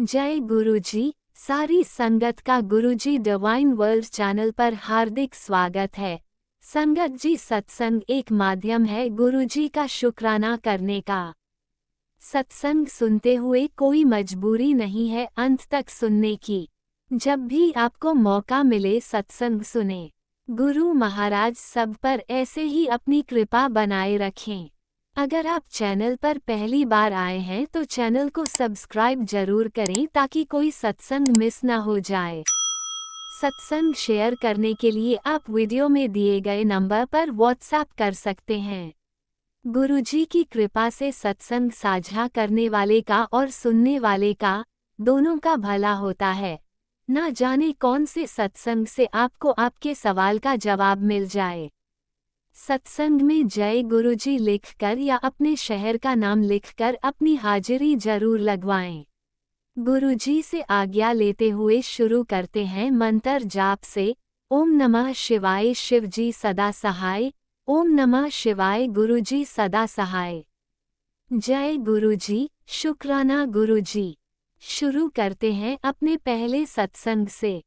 जय गुरुजी। सारी संगत का गुरुजी डिवाइन वर्ल्ड चैनल पर हार्दिक स्वागत है। संगत जी, सत्संग एक माध्यम है गुरुजी का शुक्राना करने का। सत्संग सुनते हुए कोई मजबूरी नहीं है अंत तक सुनने की। जब भी आपको मौका मिले सत्संग सुने। गुरु महाराज सब पर ऐसे ही अपनी कृपा बनाए रखें। अगर आप चैनल पर पहली बार आए हैं तो चैनल को सब्सक्राइब जरूर करें ताकि कोई सत्संग मिस ना हो जाए। सत्संग शेयर करने के लिए आप वीडियो में दिए गए नंबर पर व्हाट्सएप कर सकते हैं। गुरुजी की कृपा से सत्संग साझा करने वाले का और सुनने वाले का, दोनों का भला होता है। ना जाने कौन से सत्संग से आपको आपके सवाल का जवाब मिल जाए। सत्संग में जय गुरुजी लिखकर या अपने शहर का नाम लिखकर अपनी हाजिरी जरूर लगवाएं। गुरुजी से आज्ञा लेते हुए शुरू करते हैं मंत्र जाप से। ओम नमः शिवाय शिवजी सदा सहाय। ओम नमः शिवाय गुरुजी सदा सहाय। जय गुरुजी, शुक्राना गुरुजी। शुरू करते हैं अपने पहले सत्संग से।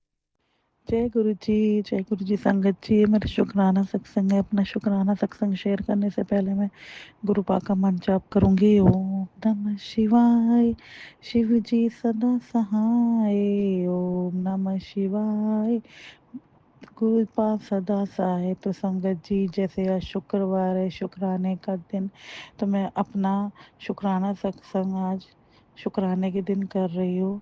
जय गुरु जी संगत जी। ये मेरा शुक्राना सत्संग है। अपना शुक्राना सत्संग शेयर करने से पहले मैं गुरु पा का मंत्र जाप करूंगी। ओम नमः शिवाय शिव जी सदा सहाय। ओम नमः शिवाय गुरु पा सदा सहाय। तो संगत जी, जैसे आज शुक्रवार है, शुक्राने का दिन, तो मैं अपना शुक्राना सत्संग आज शुक्राने के दिन कर रही हूँ।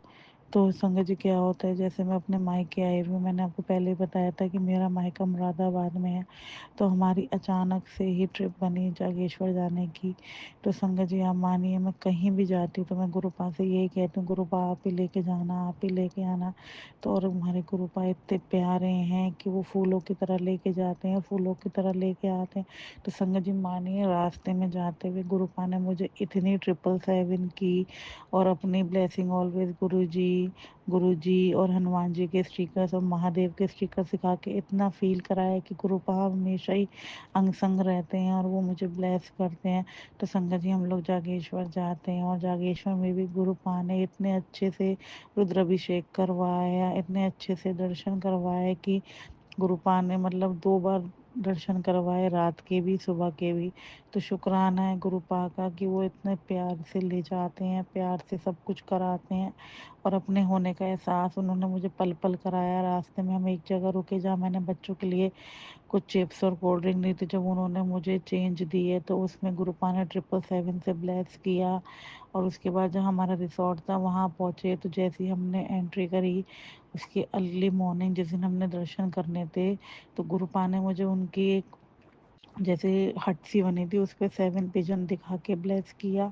तो संगत जी, क्या होता है, जैसे मैं अपने मायके आई हूँ, मैंने आपको पहले ही बताया था कि मेरा मायका मुरादाबाद में है। तो हमारी अचानक से ही ट्रिप बनी जागेश्वर जाने की। तो संगत जी, आप मानिए, मैं कहीं भी जाती हूँ तो मैं गुरुपा से यही कहती हूँ, गुरुपा आप ही लेके जाना, आप ही लेके आना। तो और हमारे गुरुपा इतने प्यारे हैं कि वो फूलों की तरह लेके जाते हैं, फूलों की तरह लेके आते हैं। तो संगत जी मानिए, रास्ते में जाते हुए गुरुपा ने मुझे इतनी 777 की और अपनी ब्लेसिंग ऑलवेज गुरु जी और हनुमान जी के स्टिकर्स और महादेव के स्टिकर सिखा के इतना फील कराया कि गुरुपा हमेशा ही अंग संग रहते हैं और वो मुझे ब्लेस करते हैं। तो संगत जी, हम लोग जागेश्वर जाते हैं और जागेश्वर में भी गुरुपा ने इतने अच्छे से रुद्राभिषेक करवाया, इतने अच्छे से दर्शन करवाए कि गुरुपा ने मतलब 2 बार दर्शन करवाए, रात के भी सुबह के भी। तो शुक्राना है गुरुपा का कि वो इतने प्यार से ले जाते हैं, प्यार से सब कुछ कराते हैं और अपने होने का एहसास उन्होंने मुझे पल पल कराया। रास्ते में हम एक जगह रुके जहाँ मैंने बच्चों के लिए कुछ चिप्स और कोल्ड ड्रिंक ली थी। जब उन्होंने मुझे चेंज दिए तो उसमें गुरुपा ने 777 से ब्लेस किया। और उसके बाद जहाँ हमारा रिसोर्ट था वहाँ पहुँचे, तो जैसे ही हमने एंट्री करी, उसकी अर्ली मॉर्निंग जिस दिन हमने दर्शन करने थे, तो गुरुपा ने मुझे उनकी एक जैसे हट सी बनी थी, उस पे 7 पिजन दिखा के ब्लेस किया।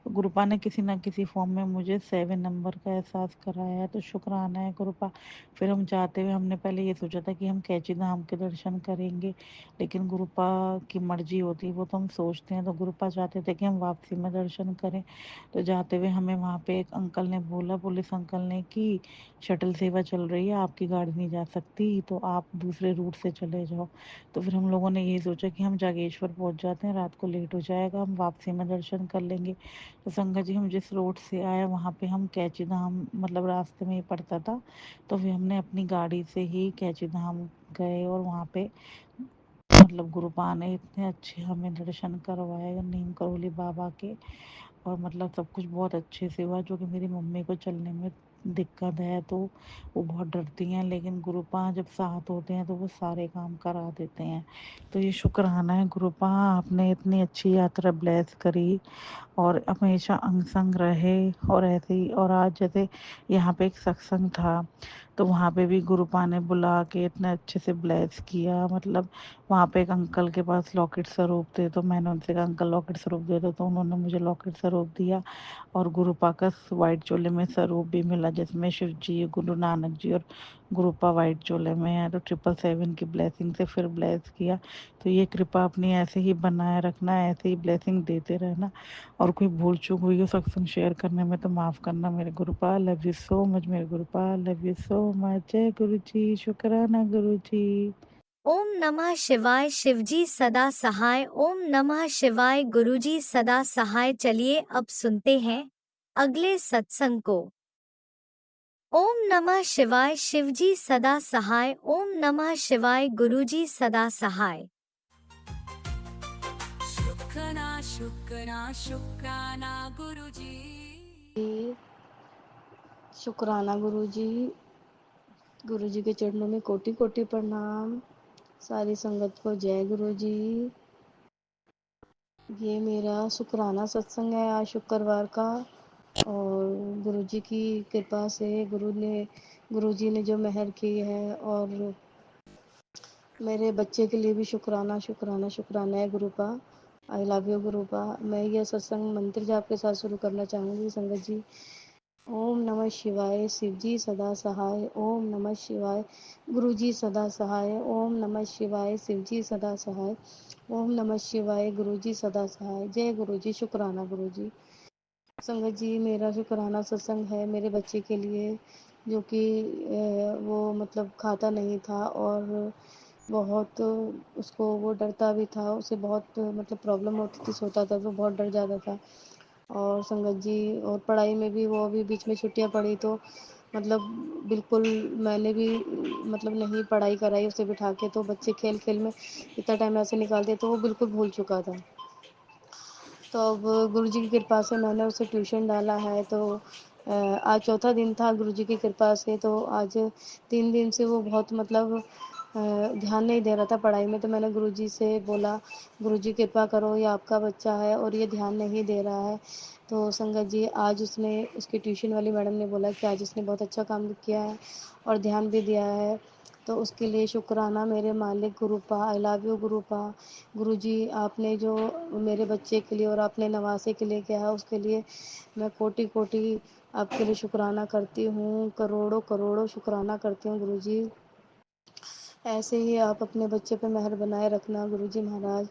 तो गुरुपा ने किसी ना किसी फॉर्म में मुझे 7 नंबर का एहसास कराया है। तो शुक्राना है गुरुपा। फिर हम जाते हुए हमने पहले ये सोचा था कि हम कैची धाम के दर्शन करेंगे, लेकिन गुरुपा की मर्जी होती है, वो तो हम सोचते हैं। तो गुरुपा चाहते थे कि हम वापसी में दर्शन करें। तो जाते हुए हमें वहाँ पे एक अंकल ने बोला, पुलिस अंकल ने, कि शटल सेवा चल रही है, आपकी गाड़ी नहीं जा सकती, तो आप दूसरे रूट से चले जाओ। तो फिर हम लोगों ने ये सोचा कि हम जागेश्वर पहुंच जाते हैं, रात को लेट हो जाएगा, हम वापसी में दर्शन कर लेंगे। तो संगत जी, हम जिस रोड से आए वहाँ पे हम कैची धाम मतलब रास्ते में ही पड़ता था, तो फिर हमने अपनी गाड़ी से ही कैची धाम गए और वहाँ पे मतलब गुरुपा ने इतने अच्छे हमें दर्शन करवाए नीम करोली बाबा के। और मतलब सब कुछ बहुत अच्छे से हुआ। जो कि मेरी मम्मी को चलने में दिक्कत है, तो वो बहुत डरती हैं, लेकिन गुरुपा जब साथ होते हैं तो वो सारे काम करा देते हैं। तो ये शुक्राना है गुरुपा, आपने इतनी अच्छी यात्रा ब्लेस करी और हमेशा अंग संग रहे। और ऐसे ही, और आज जैसे यहाँ पे एक सत्संग था, तो वहाँ पे भी गुरुपा ने बुला के इतने अच्छे से ब्लेस किया। मतलब वहाँ पे एक अंकल के पास लॉकेट स्वरूप थे, तो मैंने उनसे कहा अंकल लॉकेट स्वरूप दे दो, तो उन्होंने मुझे लॉकेट स्वरूप दिया। और गुरुपा का वाइट चोले में स्वरूप भी मिला, जिसमें शिव जी, गुरु नानक जी और गुरुपा वाइट चोले में है। तो 777 की ब्लेसिंग से फिर ब्लेस किया। तो ये कृपा अपनी ऐसे ही बनाए रखना, ऐसे ही ब्लेसिंग देते रहना। और कोई भूल चूक हुई हो सत्संग शेयर करने में तो माफ़ करना मेरे गुरुपा। लव यू सो मच मेरे गुरुपा, लव यू सो मच। जय गुरु जी, शुक्राना गुरु जी। ओम नमः शिवाय शिवजी सदा सहाय। ओम नमः शिवाय गुरुजी सदा सहाय। चलिए अब सुनते हैं अगले सत्संग को। ओम नमः शिवाय शिवजी सदा सहाय। ओम नमः शिवाय गुरुजी सदा सहाय। शुक्राना शुक्राना शुक्राना गुरुजी। शुक्राना गुरुजी। गुरुजी के चरणों में कोटि कोटि प्रणाम। सारी संगत को जय गुरुजी। ये मेरा शुक्राना सत्संग है आज शुक्रवार का, और गुरुजी की कृपा से गुरुजी ने जो मेहर की है, और मेरे बच्चे के लिए भी शुक्राना शुक्राना शुक्राना है गुरुपा। I love you गुरुपा। मैं यह सत्संग मंत्र जाप के साथ शुरू करना चाहूँगी संगत जी। ओम नमः शिवाय शिवजी सदा सहाय। ओम नमः शिवाय गुरुजी सदा सहाय। ओम नमः शिवाय शिवजी सदा सहाय। ओम नमः शिवाय गुरुजी सदा सहाय। जय गुरुजी। शुक्राना गुरुजी। संगत जी, मेरा शुक्राना सत्संग है मेरे बच्चे के लिए, जो कि वो मतलब खाता नहीं था, और बहुत उसको वो डरता भी था, उसे बहुत मतलब प्रॉब्लम होती थी, सोता था तो बहुत डर जाता था। और संगत जी, और पढ़ाई में भी वो अभी बीच में छुट्टियां पड़ी तो मतलब बिल्कुल मैंने भी मतलब नहीं पढ़ाई कराई उसे बिठा के, तो बच्चे खेल खेल में इतना टाइम ऐसे निकालते तो वो बिल्कुल भूल चुका था। तो अब गुरुजी की कृपा से मैंने उसे ट्यूशन डाला है, तो आज चौथा दिन था गुरुजी की कृपा से। तो आज 3 दिन से वो बहुत मतलब ध्यान नहीं दे रहा था पढ़ाई में। तो मैंने गुरुजी से बोला, गुरुजी कृपा करो, ये आपका बच्चा है और ये ध्यान नहीं दे रहा है। तो संगत जी, आज उसकी ट्यूशन वाली मैडम ने बोला कि आज उसने बहुत अच्छा काम किया है और ध्यान भी दिया है, तो उसके लिए शुक्राना मेरे मालिक गुरुपा। I love you गुरुपा। गुरुजी, आपने जो मेरे बच्चे के लिए और अपने नवासे के लिए किया है, उसके लिए मैं कोटि कोटि आपके लिए शुक्राना करती हूँ, करोड़ों करोड़ों शुक्राना करती हूँ गुरुजी। ऐसे ही आप अपने बच्चे पे मेहर बनाए रखना गुरुजी महाराज।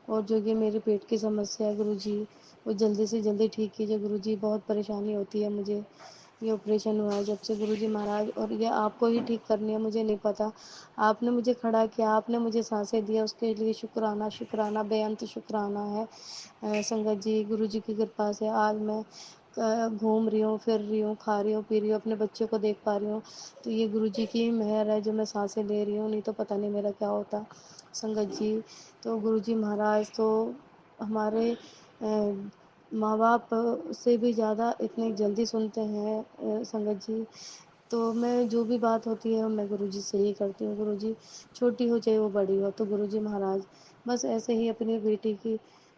और जो ये मेरे पेट की समस्या है गुरुजी, वो जल्दी से जल्दी ठीक कीजिए गुरुजी। बहुत परेशानी होती है मुझे, ये ऑपरेशन हुआ है जब से गुरुजी महाराज, और ये आपको ही ठीक करनी है, मुझे नहीं पता। आपने मुझे खड़ा किया, आपने मुझे सांसें दिया, उसके लिए शुक्राना शुक्राना बेअंत शुक्राना है। संगत जी, गुरुजी की कृपा से आज मैं घूम रही हूँ, फिर रही हूँ, खा रही हूँ, पी रही हूँ, अपने बच्चे को देख पा रही हूँ। तो ये गुरुजी की मेहर है जो मैं सांसें ले रही हूँ, नहीं तो पता नहीं मेरा क्या होता संगत जी। तो गुरुजी महाराज तो हमारे माँ बाप से भी ज़्यादा इतनी जल्दी सुनते हैं संगत जी। तो मैं जो भी बात होती है मैं गुरुजी से ही करती हूँ गुरुजी, छोटी हो चाहे वो बड़ी हो। तो गुरुजी महाराज, बस ऐसे ही अपनी बेटी की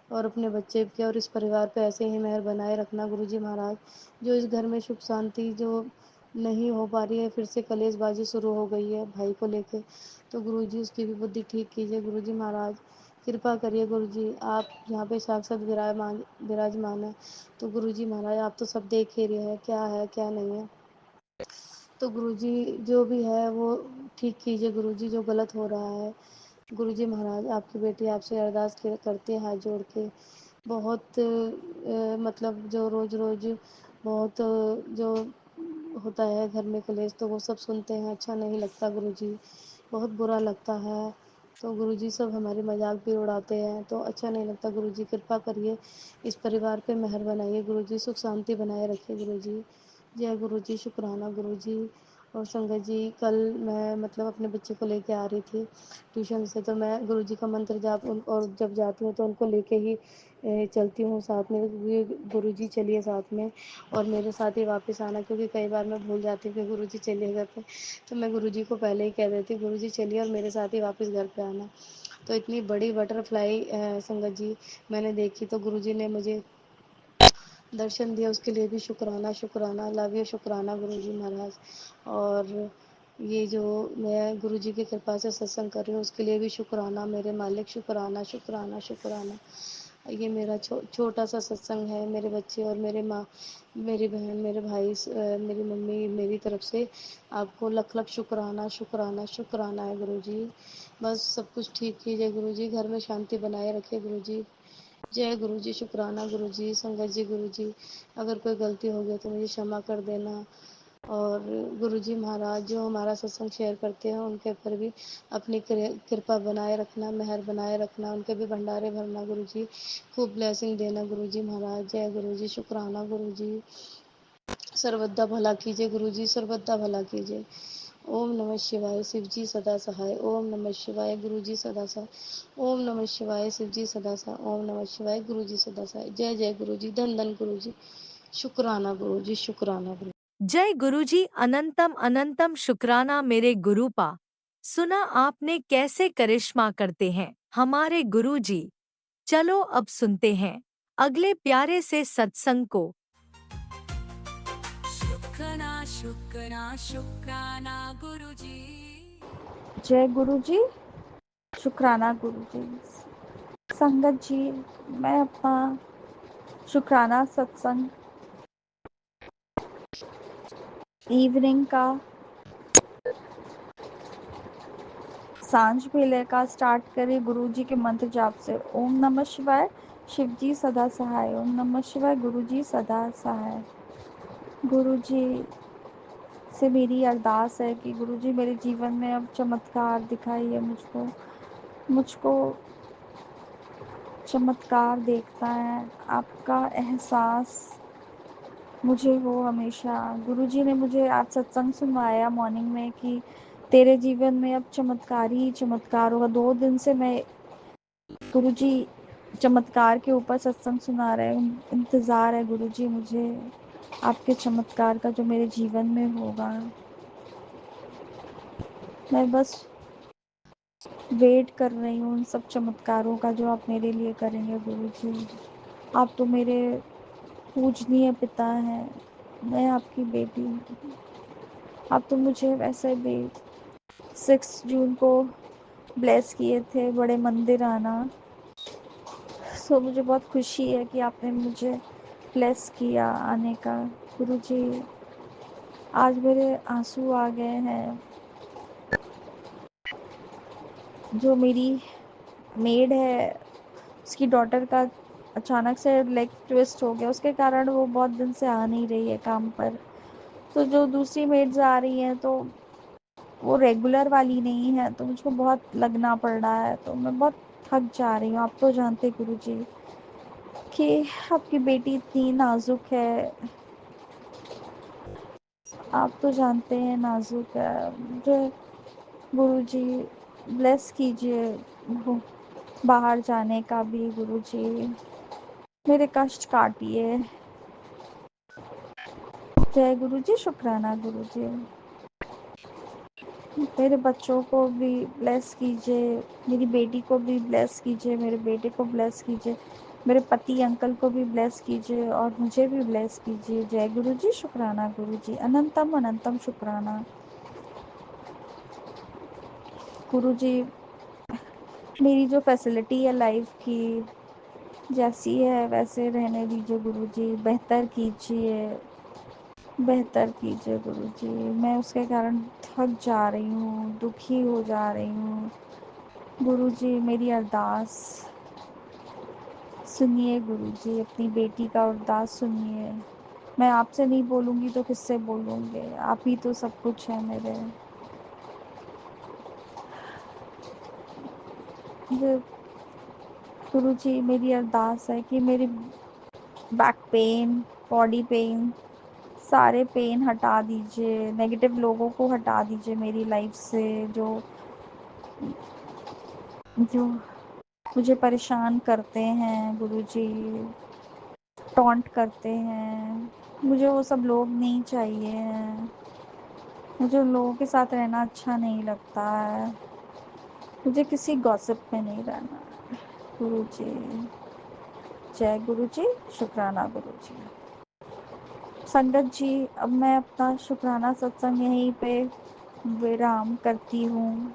और अपने बच्चे के और इस परिवार पे ऐसे ही मेहर बनाए रखना गुरुजी महाराज। जो इस घर में सुख शांति जो नहीं हो पा रही है, फिर से कलेशबाजी शुरू हो गई है भाई को लेके, तो गुरुजी उसकी भी बुद्धि ठीक कीजिए गुरुजी महाराज। कृपा करिए गुरुजी, आप यहाँ पे साक्षात विराजमान है। तो गुरुजी महाराज, आप तो सब देख ही रहे हैं क्या है क्या नहीं है। तो गुरुजी जो भी है वो ठीक कीजिए गुरुजी, जो गलत हो रहा है। गुरुजी महाराज, आपकी बेटी आपसे अरदास करती है हाथ जोड़ के। बहुत मतलब जो रोज़ रोज़ बहुत जो होता है घर में कलेश, तो वो सब सुनते हैं, अच्छा नहीं लगता गुरुजी, बहुत बुरा लगता है। तो गुरुजी सब हमारे मजाक भी उड़ाते हैं, तो अच्छा नहीं लगता गुरुजी। कृपा करिए इस परिवार पे मेहर बनाइए गुरुजी, सुख शांति बनाए रखिए गुरुजी। जय गुरुजी। शुक्राना गुरुजी। और संगत जी, कल मैं मतलब अपने बच्चे को लेके आ रही थी ट्यूशन से, तो मैं गुरुजी का मंत्र जाप और जब जाती हूँ तो उनको लेके ही चलती हूँ साथ में, गुरुजी चलिए साथ में और मेरे साथ ही वापस आना, क्योंकि कई बार मैं भूल जाती हूँ कि गुरुजी चलिए घर पे, तो मैं गुरुजी को पहले ही कह देती हूँ गुरुजी चलिए और मेरे साथ ही वापस घर पे आना। तो इतनी बड़ी बटरफ्लाई संगत जी मैंने देखी, तो गुरुजी ने मुझे दर्शन दिया, उसके लिए भी शुक्राना शुक्राना। लव यू शुक्राना गुरुजी महाराज। और ये जो मैं गुरुजी की कृपा से सत्संग कर रही हूँ, उसके लिए भी शुक्राना मेरे मालिक। शुक्राना शुक्राना शुक्राना। ये मेरा छोटा सा सत्संग है, मेरे बच्चे और मेरे माँ, मेरी बहन, मेरे भाई, मेरी मम्मी, मेरी तरफ से आपको लख लख शुक्राना शुक्राना शुक्राना है गुरुजी। बस सब कुछ ठीक कीजिए गुरुजी, घर में शांति बनाए रखिए गुरुजी। जय गुरुजी। शुक्राना गुरुजी। संगत जी, गुरुजी अगर कोई गलती हो गई तो मुझे क्षमा कर देना। और गुरुजी महाराज जो हमारा सत्संग शेयर करते हैं उनके ऊपर भी अपनी कृपा बनाए रखना, मेहर बनाए रखना, उनके भी भंडारे भरना गुरुजी, खूब ब्लेसिंग देना गुरुजी महाराज। जय गुरुजी। शुक्राना गुरुजी। सर्वदा भला कीजिए गुरुजी, सर्वदा भला कीजिए। ओम नमः शिवाय, शिवजी सदा सहाय। ओम नमः शिवाय, गुरुजी सदा सहाय। ओम नमः शिवाय, शिवजी सदा सहाय। ओम नमः शिवाय, गुरुजी सदा सहाय। जय जय गुरुजी, धन धन गुरुजी, शुक्राना गुरुजी, शुक्राना गुरु। जय गुरुजी, अनंतम अनंतम शुक्राना मेरे गुरुपा। सुना आपने कैसे करिश्मा करते हैं हमारे गुरुजी। चलो अब सुनते हैं अगले प्यारे से सत्संग को। शुक्राना शुक्राना शुक्राना गुरुजी। जय गुरु जी, शुक्राना गुरु जी। संगत जी, मैं अपना शुक्राना सत्संग इवनिंग का सांझ वेले का स्टार्ट करें गुरु जी के मंत्र जाप से। ओम नमः शिवाय, शिव जी सदा सहाय। ओम नमः शिवाय, गुरु जी सदा सहाय। गुरु जी से मेरी अरदास है कि गुरु जी मेरे जीवन में अब चमत्कार दिखाइए मुझको चमत्कार देखता है आपका एहसास मुझे हो हमेशा। गुरुजी ने मुझे आज सत्संग सुनवाया मॉर्निंग में कि तेरे जीवन में अब चमत्कार ही चमत्कार होगा। 2 दिन से मैं गुरुजी चमत्कार के ऊपर सत्संग सुना रहे हैं। इंतज़ार है गुरुजी मुझे आपके चमत्कार का जो मेरे जीवन में होगा। मैं बस वेट कर रही हूँ उन सब चमत्कारों का जो आप मेरे लिए करेंगे गुरुजी। आप तो मेरे पूजनीय पिता हैं, मैं आपकी बेटी हूँ। आप तो मुझे वैसे भी 6 जून को ब्लेस किए थे बड़े मंदिर आना। सो मुझे बहुत खुशी है कि आपने मुझे ब्लेस किया आने का। गुरुजी आज मेरे आंसू आ गए हैं। जो मेरी मेड है उसकी डॉटर का अचानक से लेग ट्विस्ट हो गया, उसके कारण वो बहुत दिन से आ नहीं रही है काम पर। तो जो दूसरी मेड्स आ रही हैं तो वो रेगुलर वाली नहीं है, तो मुझको बहुत लगना पड़ रहा है, तो मैं बहुत थक जा रही हूँ। आप तो जानते गुरुजी कि आपकी बेटी इतनी नाजुक है, आप तो जानते हैं नाजुक है। मुझे गुरुजी ब्लेस कीजिए बाहर जाने का भी गुरुजी, मेरे कष्ट काटिए। जय गुरुजी, शुक्राना गुरुजी। मेरे बच्चों को भी ब्लेस कीजिए, मेरी बेटी को भी ब्लेस कीजिए, मेरे बेटे को ब्लेस कीजिए, मेरे पति अंकल को भी ब्लेस कीजिए और मुझे भी ब्लेस कीजिए। जय गुरुजी, शुक्राना गुरुजी, अनंतम अनंतम शुक्राना गुरुजी। मेरी जो फैसिलिटी है लाइफ की जैसी है वैसे रहने दीजिए गुरुजी, बेहतर कीजिए गुरुजी। मैं उसके कारण थक जा रही हूँ, दुखी हो जा रही हूँ। गुरुजी मेरी अरदास सुनिए गुरुजी, अपनी बेटी का अरदास सुनिए। मैं आपसे नहीं बोलूँगी तो किससे बोलूँगी, आप ही तो सब कुछ है मेरे। गुरुजी मेरी अरदास है कि मेरी बैक पेन, बॉडी पेन, सारे पेन हटा दीजिए, नेगेटिव लोगों को हटा दीजिए मेरी लाइफ से, जो जो मुझे परेशान करते हैं गुरुजी, टॉन्ट करते हैं। मुझे वो सब लोग नहीं चाहिए हैं। मुझे उन लोगों के साथ रहना अच्छा नहीं लगता है। मुझे किसी गॉसिप में नहीं रहना है गुरुजी। जय गुरुजी, शुक्राना गुरुजी। संगत जी, अब मैं अपना शुक्राना सत्संग यहीं पे विराम करती हूँ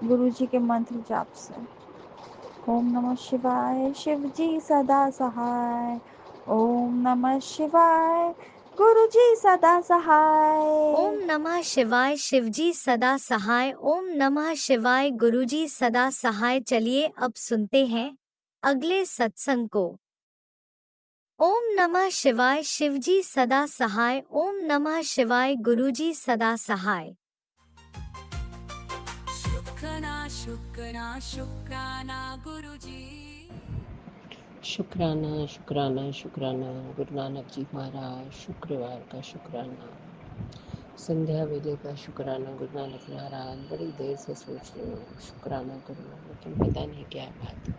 गुरुजी के मंत्र जाप से। ओम नमः शिवाय, शिव जी सदा सहाय। ओम नमः शिवाय, गुरु जी सदा सहाय। ओम नमः शिवाय, शिवजी सदा सहाय। ओम नमः शिवाय, गुरुजी सदा सहाय। चलिए अब सुनते हैं अगले सत्संग को। ओम नमः शिवाय, शिवजी सदा सहाय। ओम नमः शिवाय, गुरुजी सदा सहाय। शुक्राना शुक्राना शुक्राना गुरुजी। शुक्राना शुक्राना शुक्राना गुरु नानक जी महाराज। शुक्रवार का शुक्राना, संध्या वेले का शुक्राना। गुरु नानक महाराज, बड़ी देर से सोच रही हूँ शुक्राना करूँ, लेकिन पता नहीं क्या बात है।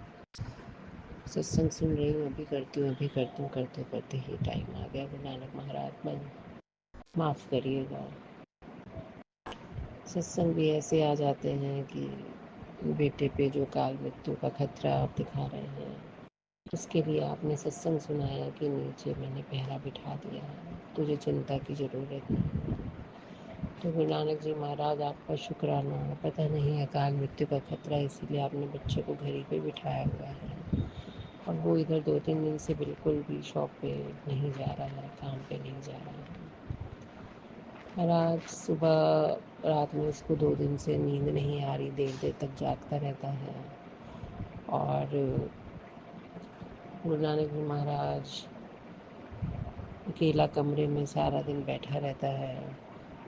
सत्संग सुन रही हूँ, अभी करती हूँ अभी करती हूँ, करते करते ही टाइम आ गया। गुरु नानक महाराज मन माफ़ करिएगा। सत्संग भी ऐसे आ जाते हैं कि बेटे पे जो काल मृत्यु का खतरा आप दिखा रहे हैं, उसके लिए आपने सत्संग सुनाया कि नीचे मैंने पहरा बिठा दिया है, तुझे चिंता की ज़रूरत नहीं है। तो गुरु नानक जी महाराज, आपका शुक्राना। पता नहीं अकाल मृत्यु का खतरा, इसीलिए आपने बच्चे को घर ही पे बिठाया हुआ है, और वो इधर 2-3 दिन से बिल्कुल भी शॉप पे नहीं जा रहा है, काम पे नहीं जा रहा है। महाराज सुबह रात में उसको 2 दिन से नींद नहीं आ रही, देर देर तक जागता रहता है। और गुरु नानक जी महाराज अकेला कमरे में सारा दिन बैठा रहता है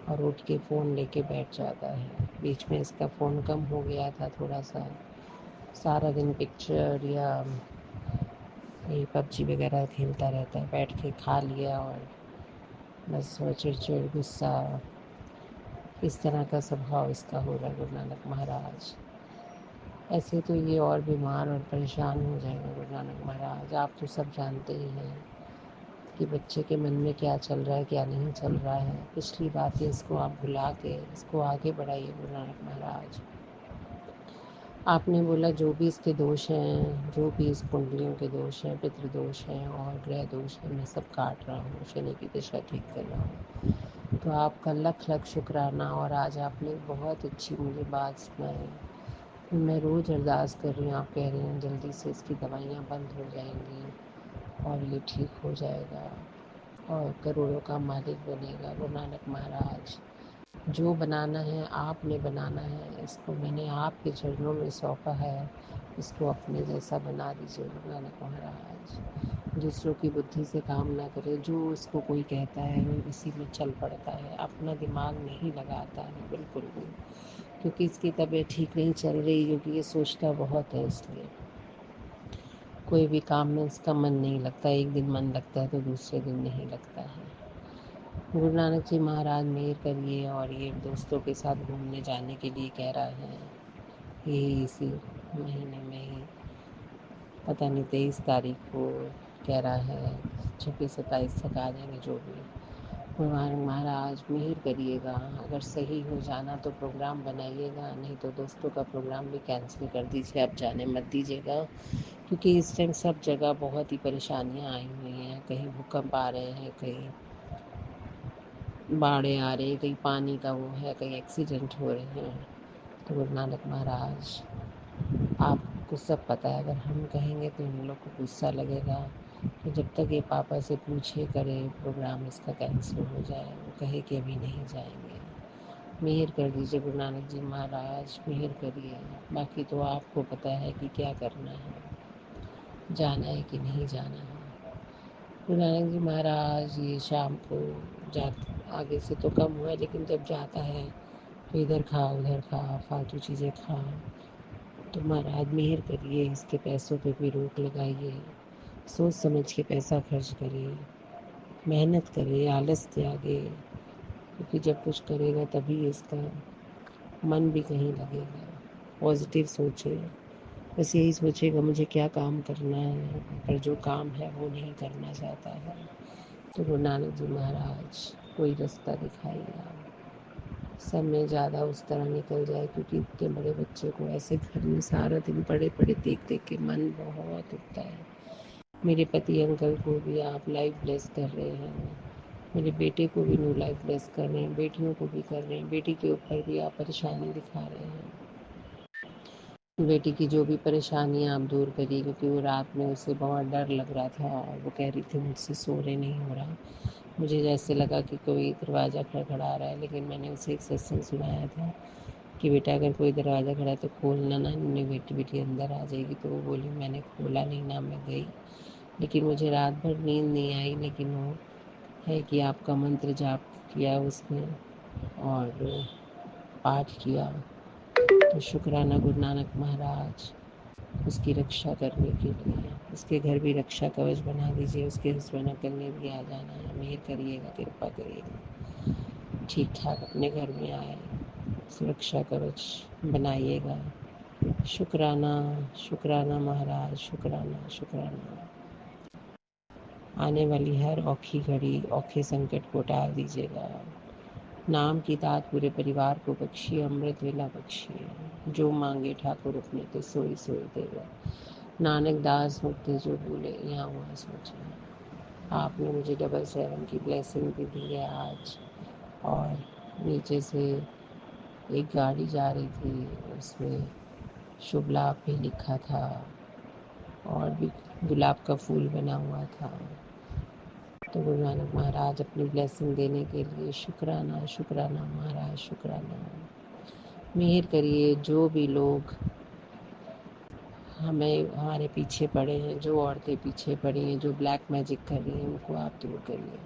और उठ के फ़ोन लेके बैठ जाता है। बीच में इसका फ़ोन कम हो गया था थोड़ा सा, सारा दिन पिक्चर या ये पबजी वगैरह खेलता रहता है, बैठ के खा लिया और बस वो चिड़चिड़ गुस्सा, इस तरह का स्वभाव इसका हो रहा है। गुरु नानक महाराज, ऐसे तो ये और बीमार और परेशान हो जाएगा। गुरु नानक महाराज, आप तो सब जानते ही हैं कि बच्चे के मन में क्या चल रहा है क्या नहीं चल रहा है। पिछली बातें इसको आप भुला के इसको आगे बढ़ाइए। गुरु नानक महाराज, आपने बोला जो भी इसके दोष हैं, जो भी इस कुंडलियों के दोष हैं, पितृदोष हैं और ग्रह दोष हैं, मैं सब काट रहा हूँ, शनि की दिशा ठीक कर रहा हूँ। तो आपका लख लख शुक्राना। और आज आपने बहुत अच्छी मुझे बात सुनाई। मैं रोज़ अरदास कर रही हूँ, आप कह रही हैं जल्दी से इसकी दवाइयाँ बंद हो जाएंगी और ये ठीक हो जाएगा और करोड़ों का मालिक बनेगा। गुरु नानक महाराज, जो बनाना है आपने बनाना है, इसको मैंने आपके चरणों में सौंपा है, इसको अपने जैसा बना दीजिए। गुरु नानक महाराज, दूसरों की बुद्धि से काम ना करे, जो इसको कोई कहता है वो इसी में चल पड़ता है, अपना दिमाग नहीं लगाता है बिल्कुल भी, क्योंकि इसकी तबीयत ठीक नहीं चल रही, क्योंकि ये सोचता बहुत है, इसलिए कोई भी काम में इसका मन नहीं लगता। एक दिन मन लगता है तो दूसरे दिन नहीं लगता है। गुरु नानक जी महाराज मेहर करिए। और ये दोस्तों के साथ घूमने जाने के लिए कह रहा है, ये इसी महीने में ही पता नहीं 23 तारीख को कह रहा है, 26-27 तक आ जाएंगे जो भी। गुरु नानक महाराज मेहर करिएगा, अगर सही हो जाना तो प्रोग्राम बनाइएगा, नहीं तो दोस्तों का प्रोग्राम भी कैंसिल कर दीजिए, आप जाने मत दीजिएगा, क्योंकि इस टाइम सब जगह बहुत ही परेशानियां आई हुई हैं। कहीं भूकंप आ रहे हैं, कहीं बाढ़ें आ रही हैं, कहीं पानी का वो है, कहीं एक्सीडेंट हो रहे हैं। तो गुरु नानक महाराज, आपको सब पता है, अगर हम कहेंगे तो इन लोग को गुस्सा लगेगा। तो जब तक ये पापा से पूछे करे प्रोग्राम इसका कैंसिल हो जाए, वो कहे कि अभी नहीं जाएंगे। मेहर कर दीजिए गुरु नानक जी महाराज, मेहर करिए। बाकी तो आपको पता है कि क्या करना है, जाना है कि नहीं जाना है। गुरु नानक जी महाराज, ये शाम को जा, आगे से तो कम हुआ, लेकिन जब जाता है तो इधर खा उधर खा, फालतू चीज़ें खा। तो महाराज मेहर करिए, इसके पैसों पे भी रोक लगाइए, सोच समझ के पैसा खर्च करिए, मेहनत करिए, आलस त्यागे, क्योंकि जब कुछ करेगा तभी इसका मन भी कहीं लगेगा। पॉजिटिव सोचे, बस यही सोचेगा मुझे क्या काम करना है, पर जो काम है वो नहीं करना चाहता है। तो गुरु नानक जी महाराज, कोई रास्ता दिखाइए आप, समय ज़्यादा उस तरह निकल जाए, क्योंकि इतने बड़े बच्चे को ऐसे घर में सारा दिन पड़े पड़े देख देख के मन बहुत उठता है। मेरे पति अंकल को भी आप लाइव ब्लेस कर रहे हैं, मेरे बेटे को भी न्यू लाइफ ब्लेस कर रहे हैं, बेटियों को भी कर रहे हैं, बेटी के ऊपर भी आप परेशानी दिखा रहे हैं। बेटी की जो भी परेशानियाँ आप दूर करिए, क्योंकि वो रात में उसे बहुत डर लग रहा था और वो कह रही थी मुझसे सोने नहीं हो रहा, मुझे जैसे लगा कि कोई दरवाज़ा खड़खड़ा रहा है। लेकिन मैंने उसे एक सत्संग सुनाया था कि बेटा अगर कोई दरवाज़ा खड़ा है तो खोलना ना, नहीं बेटी बेटी अंदर आ जाएगी। तो वो बोली मैंने खोला नहीं ना, मैं गई, लेकिन मुझे रात भर नींद नहीं आई। लेकिन वो है कि आपका मंत्र जाप किया उसने और पाठ किया। तो शुक्राना गुरु नानक महाराज, उसकी रक्षा करने के लिए। उसके घर भी रक्षा कवच बना दीजिए। उसके हस्बैंड अंकल ने भी आ जाना है, मेहर करिएगा, कृपा करिएगा, ठीक ठाक अपने घर में आए, सुरक्षा कवच बनाइएगा। शुक्राना, शुक्राना महाराज, शुक्राना, शुक्राना। आने वाली हर औखी घड़ी, औखे संकट को टाल दीजिएगा। नाम की दात पूरे परिवार को बख्शिए, अमृत वेला बख्शिए। जो मांगे ठाकुर अपने तो सोई सोई देगा। नानक दास मुक्ति जो भूले, यहाँ वहाँ सोचे। आपने मुझे 7 की ब्लेसिंग भी दी है आज। और नीचे से एक गाड़ी जा रही थी, उसमें शुभ लाभ भी लिखा था और भी गुलाब का फूल बना हुआ था। तो गुरु नानक महाराज अपनी ब्लेसिंग देने के लिए शुक्राना, शुक्राना महाराज, शुक्राना। मेहर करिए, जो भी लोग हमारे पीछे पड़े हैं, जो औरतें पीछे पड़ी हैं, जो ब्लैक मैजिक कर रही हैं, उनको आप दूर करिए।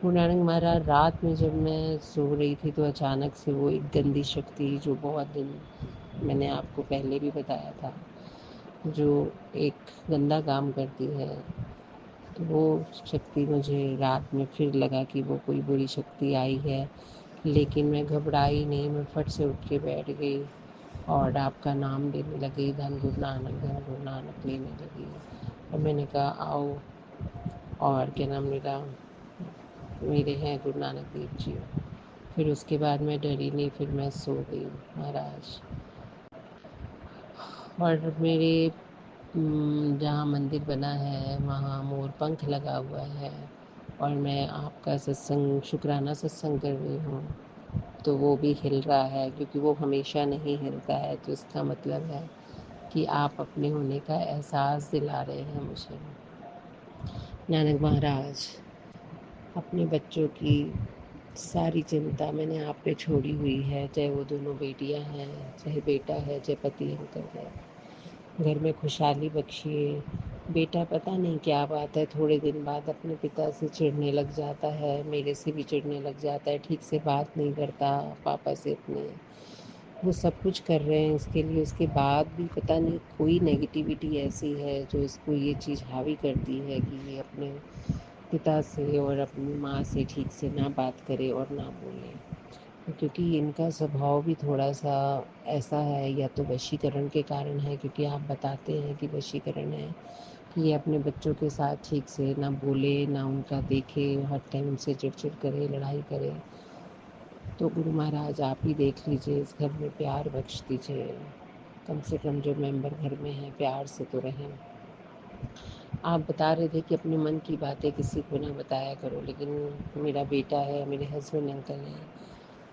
गुरु नानक महाराज, रात में जब मैं सो रही थी तो अचानक से वो एक गंदी शक्ति, जो बहुत दिन मैंने आपको पहले भी बताया था, जो एक गंदा काम करती है, तो वो शक्ति मुझे रात में फिर लगा कि वो कोई बुरी शक्ति आई है। लेकिन मैं घबराई नहीं, मैं फट से उठ के बैठ गई और आपका नाम लेने लगी, धन गुरु नानक लेने लगी। और मैंने कहा आओ, और क्या नाम मेरे हैं गुरु नानक देव जी। फिर उसके बाद मैं डरी नहीं, फिर मैं सो गई महाराज। और मेरे जहाँ मंदिर बना है वहाँ मोर पंख लगा हुआ है, और मैं आपका सत्संग, शुक्राना सत्संग कर रही हूँ, तो वो भी हिल रहा है, क्योंकि वो हमेशा नहीं हिलता है। तो इसका मतलब है कि आप अपने होने का एहसास दिला रहे हैं मुझे। नानक महाराज, अपने बच्चों की सारी चिंता मैंने आप पे छोड़ी हुई है, चाहे वो दोनों बेटियां हैं, चाहे बेटा है, चाहे पति अंकल है। घर में खुशहाली बख्शिए। बेटा पता नहीं क्या बात है, थोड़े दिन बाद अपने पिता से चिढ़ने लग जाता है, मेरे से भी चिढ़ने लग जाता है, ठीक से बात नहीं करता पापा से अपने। वो सब कुछ कर रहे हैं इसके लिए, उसके बाद भी पता नहीं कोई नेगेटिविटी ऐसी है जो इसको ये चीज़ हावी करती है कि ये अपने पिता से और अपनी माँ से ठीक से ना बात करे और ना बोले। क्योंकि इनका स्वभाव भी थोड़ा सा ऐसा है, या तो वशीकरण के कारण है, क्योंकि आप बताते हैं कि वशीकरण है, कि ये अपने बच्चों के साथ ठीक से ना बोले, ना उनका देखे, हर टाइम उनसे चिड़चिड़ करे, लड़ाई करे। तो गुरु महाराज आप ही देख लीजिए, इस घर में प्यार बख्श दीजिए। कम से कम जो मेंबर घर में हैं प्यार से तो रहें। आप बता रहे थे कि अपने मन की बातें किसी को ना बताया करो, लेकिन मेरा बेटा है, मेरे हस्बैंड अंकल हैं,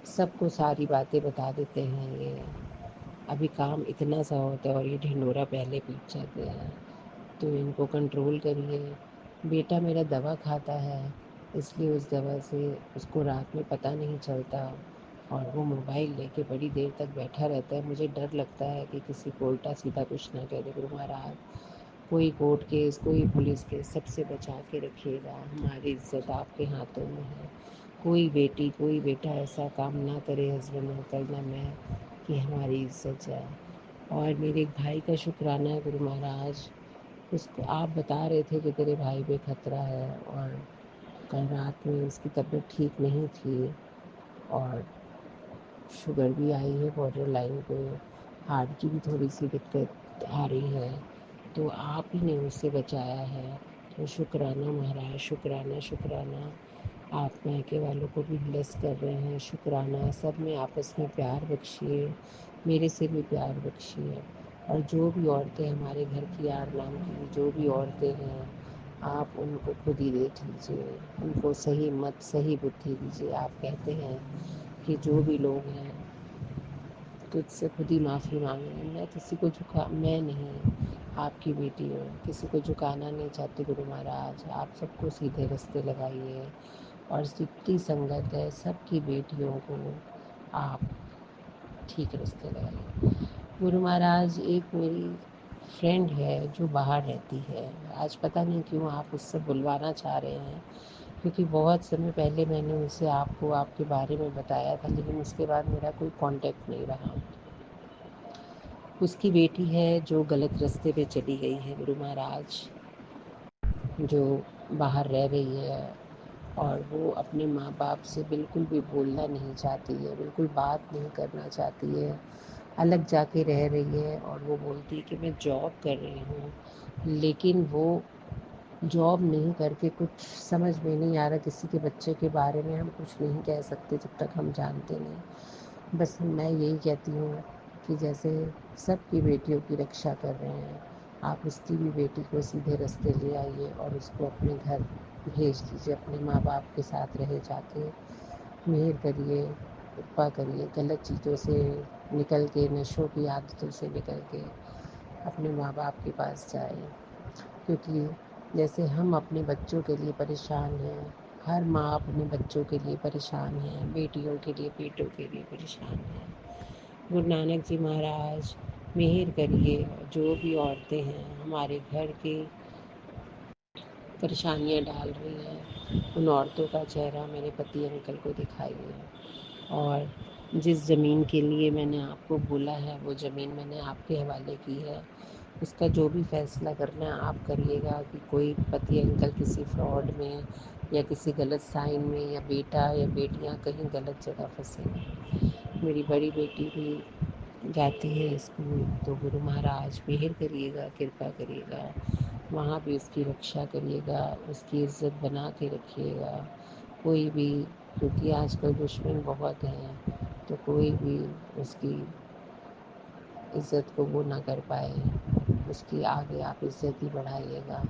सबको सारी बातें बता देते हैं ये। अभी काम इतना सा होता है और ये ढिंढोरा पहले पीट जाते हैं, तो इनको कंट्रोल करिए। बेटा मेरा दवा खाता है, इसलिए उस दवा से उसको रात में पता नहीं चलता, और वो मोबाइल लेके बड़ी देर तक बैठा रहता है। मुझे डर लगता है कि किसी को उल्टा सीधा कुछ ना कह दे। गुरु महाराज, कोई कोर्ट केस, कोई पुलिस केस, सबसे बचा के रखिएगा। हमारी इज्जत आपके हाथों में है। कोई बेटी, कोई बेटा ऐसा काम ना करे, हस्बैंड अंकल ना मैं, कि हमारी इज्जत जाए। और मेरे एक भाई का शुक्राना है गुरु महाराज। उसको आप बता रहे थे कि तेरे भाई पे खतरा है, और कल रात में उसकी तबीयत ठीक नहीं थी, और शुगर भी आई है बॉर्डर लाइन पे, हार्ट की भी थोड़ी सी दिक्कत आ रही है, तो आप ही ने उससे बचाया है। तो शुक्राना महाराज, शुक्राना, शुक्राना। आप मायके वालों को भी ब्लेस कर रहे हैं, शुक्राना। सब में आपस में प्यार बख्शिए, मेरे से भी प्यार बख्शिए। और जो भी औरतें हमारे घर की आर नाम की जो भी औरतें हैं, आप उनको खुद ही देख लीजिए, उनको सही मत, सही बुद्धि दीजिए। आप कहते हैं कि जो भी लोग हैं तुझसे खुद ही माफ़ी मांग रहे हैं। मैं किसी को मैं नहीं, आपकी बेटी हूँ, किसी को झुकाना नहीं चाहती गुरु महाराज। आप सबको सीधे रास्ते लगाइए, और जितनी संगत है सबकी बेटियों को आप ठीक रास्ते लगाइए। गुरु महाराज, एक मेरी फ्रेंड है जो बाहर रहती है, आज पता नहीं क्यों आप उससे बुलवाना चाह रहे हैं, क्योंकि बहुत समय पहले मैंने उनसे आपको आपके बारे में बताया था, लेकिन उसके बाद मेरा कोई कांटेक्ट नहीं रहा। उसकी बेटी है जो गलत रास्ते पे चली गई है गुरु महाराज, जो बाहर रह रही है और वो अपने माँ बाप से बिल्कुल भी बोलना नहीं चाहती है, बिल्कुल बात नहीं करना चाहती है, अलग जाके रह रही है। और वो बोलती है कि मैं जॉब कर रही हूँ, लेकिन वो जॉब नहीं करके कुछ समझ में नहीं आ रहा। किसी के बच्चे के बारे में हम कुछ नहीं कह सकते जब तक हम जानते नहीं। बस मैं यही कहती हूँ कि जैसे सबकी बेटियों की रक्षा कर रहे हैं, आप उसकी भी बेटी को सीधे रास्ते ले आइए और उसको अपने घर भेज दीजिए, अपने माँ बाप के साथ रहे जाके। मेहर करिए, कृपा करिए, गलत चीज़ों से निकल के, नशों की आदतों से निकल के अपने माँ बाप के पास जाए। क्योंकि जैसे हम अपने बच्चों के लिए परेशान हैं, हर माँ अपने बच्चों के लिए परेशान है, बेटियों के लिए, बेटों के लिए परेशान है। गुरु नानक जी महाराज मेहर करिए, जो भी औरतें हैं हमारे घर की परेशानियाँ डाल रही हैं, उन औरतों का चेहरा मेरे पति अंकल को दिखाइए। और जिस ज़मीन के लिए मैंने आपको बोला है वो ज़मीन मैंने आपके हवाले की है। उसका जो भी फैसला करना है आप करिएगा कि कोई पति अंकल किसी फ्रॉड में या किसी गलत साइन में, या बेटा या बेटियां कहीं गलत जगह फंसे हैं। मेरी बड़ी बेटी भी जाती है स्कूल, तो गुरु महाराज मेहर करिएगा, कृपा करिएगा, वहाँ भी उसकी रक्षा करिएगा, उसकी इज्जत बना के रखिएगा। कोई भी, क्योंकि आजकल दुश्मन बहुत हैं, तो कोई भी उसकी इज़्ज़त को वो ना कर पाए। उसकी आगे आप इज़्ज़त ही बढ़ाइएगा,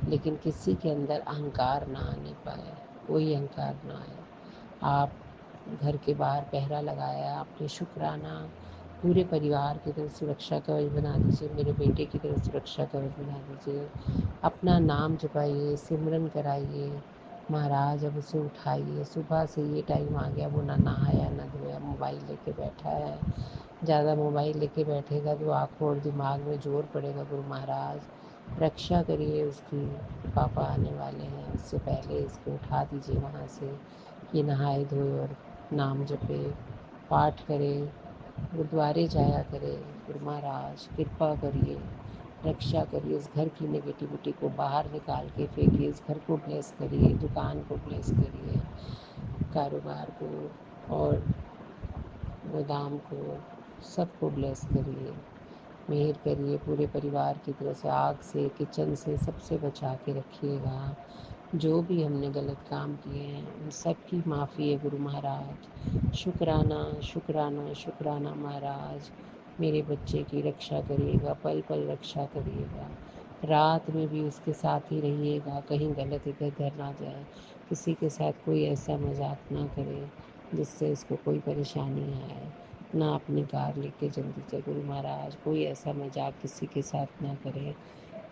लेकिन किसी के अंदर अहंकार ना आने पाए, कोई अहंकार ना आए। आप घर के बाहर पहरा लगाया, आपने शुक्राना पूरे परिवार की तरफ सुरक्षा कवच बना दीजिए, मेरे बेटे की तरफ सुरक्षा कवच बना दीजिए। अपना नाम जपाइए, सिमरन कराइए। महाराज अब उसे उठाइए, सुबह से ये टाइम आ गया, वो ना नहाया ना धोया, मोबाइल लेके बैठा है। ज़्यादा मोबाइल लेके बैठेगा तो आँखों और दिमाग में जोर पड़ेगा। गुरु महाराज रक्षा करिए उसकी, पापा आने वाले हैं, उससे पहले इसको उठा दीजिए वहाँ से, कि नहाए धोए और नाम जपे, पाठ करे, गुरुद्वारे जाया करे। गुरु महाराज कृपा करिए, रक्षा करिए, इस घर की नेगेटिविटी को बाहर निकाल के फेंकिए, इस घर को ब्लेस करिए, दुकान को ब्लेस करिए, कारोबार को और गोदाम को, सबको ब्लेस करिए। मेहर करिए, पूरे परिवार की तरफ से, आग से, किचन से, सबसे बचा के रखिएगा। जो भी हमने गलत काम किए हैं उन सब की माफ़ी है गुरु महाराज। शुक्राना शुक्राना शुक्राना महाराज। मेरे बच्चे की रक्षा करिएगा, पल पल रक्षा करिएगा। रात में भी उसके साथ ही रहिएगा, कहीं गलत इधर उधर ना जाए, किसी के साथ कोई ऐसा मजाक ना करे जिससे इसको कोई परेशानी आए। ना अपनी कार लेके जल्दी से गुरु महाराज, कोई ऐसा मजाक किसी के साथ ना करे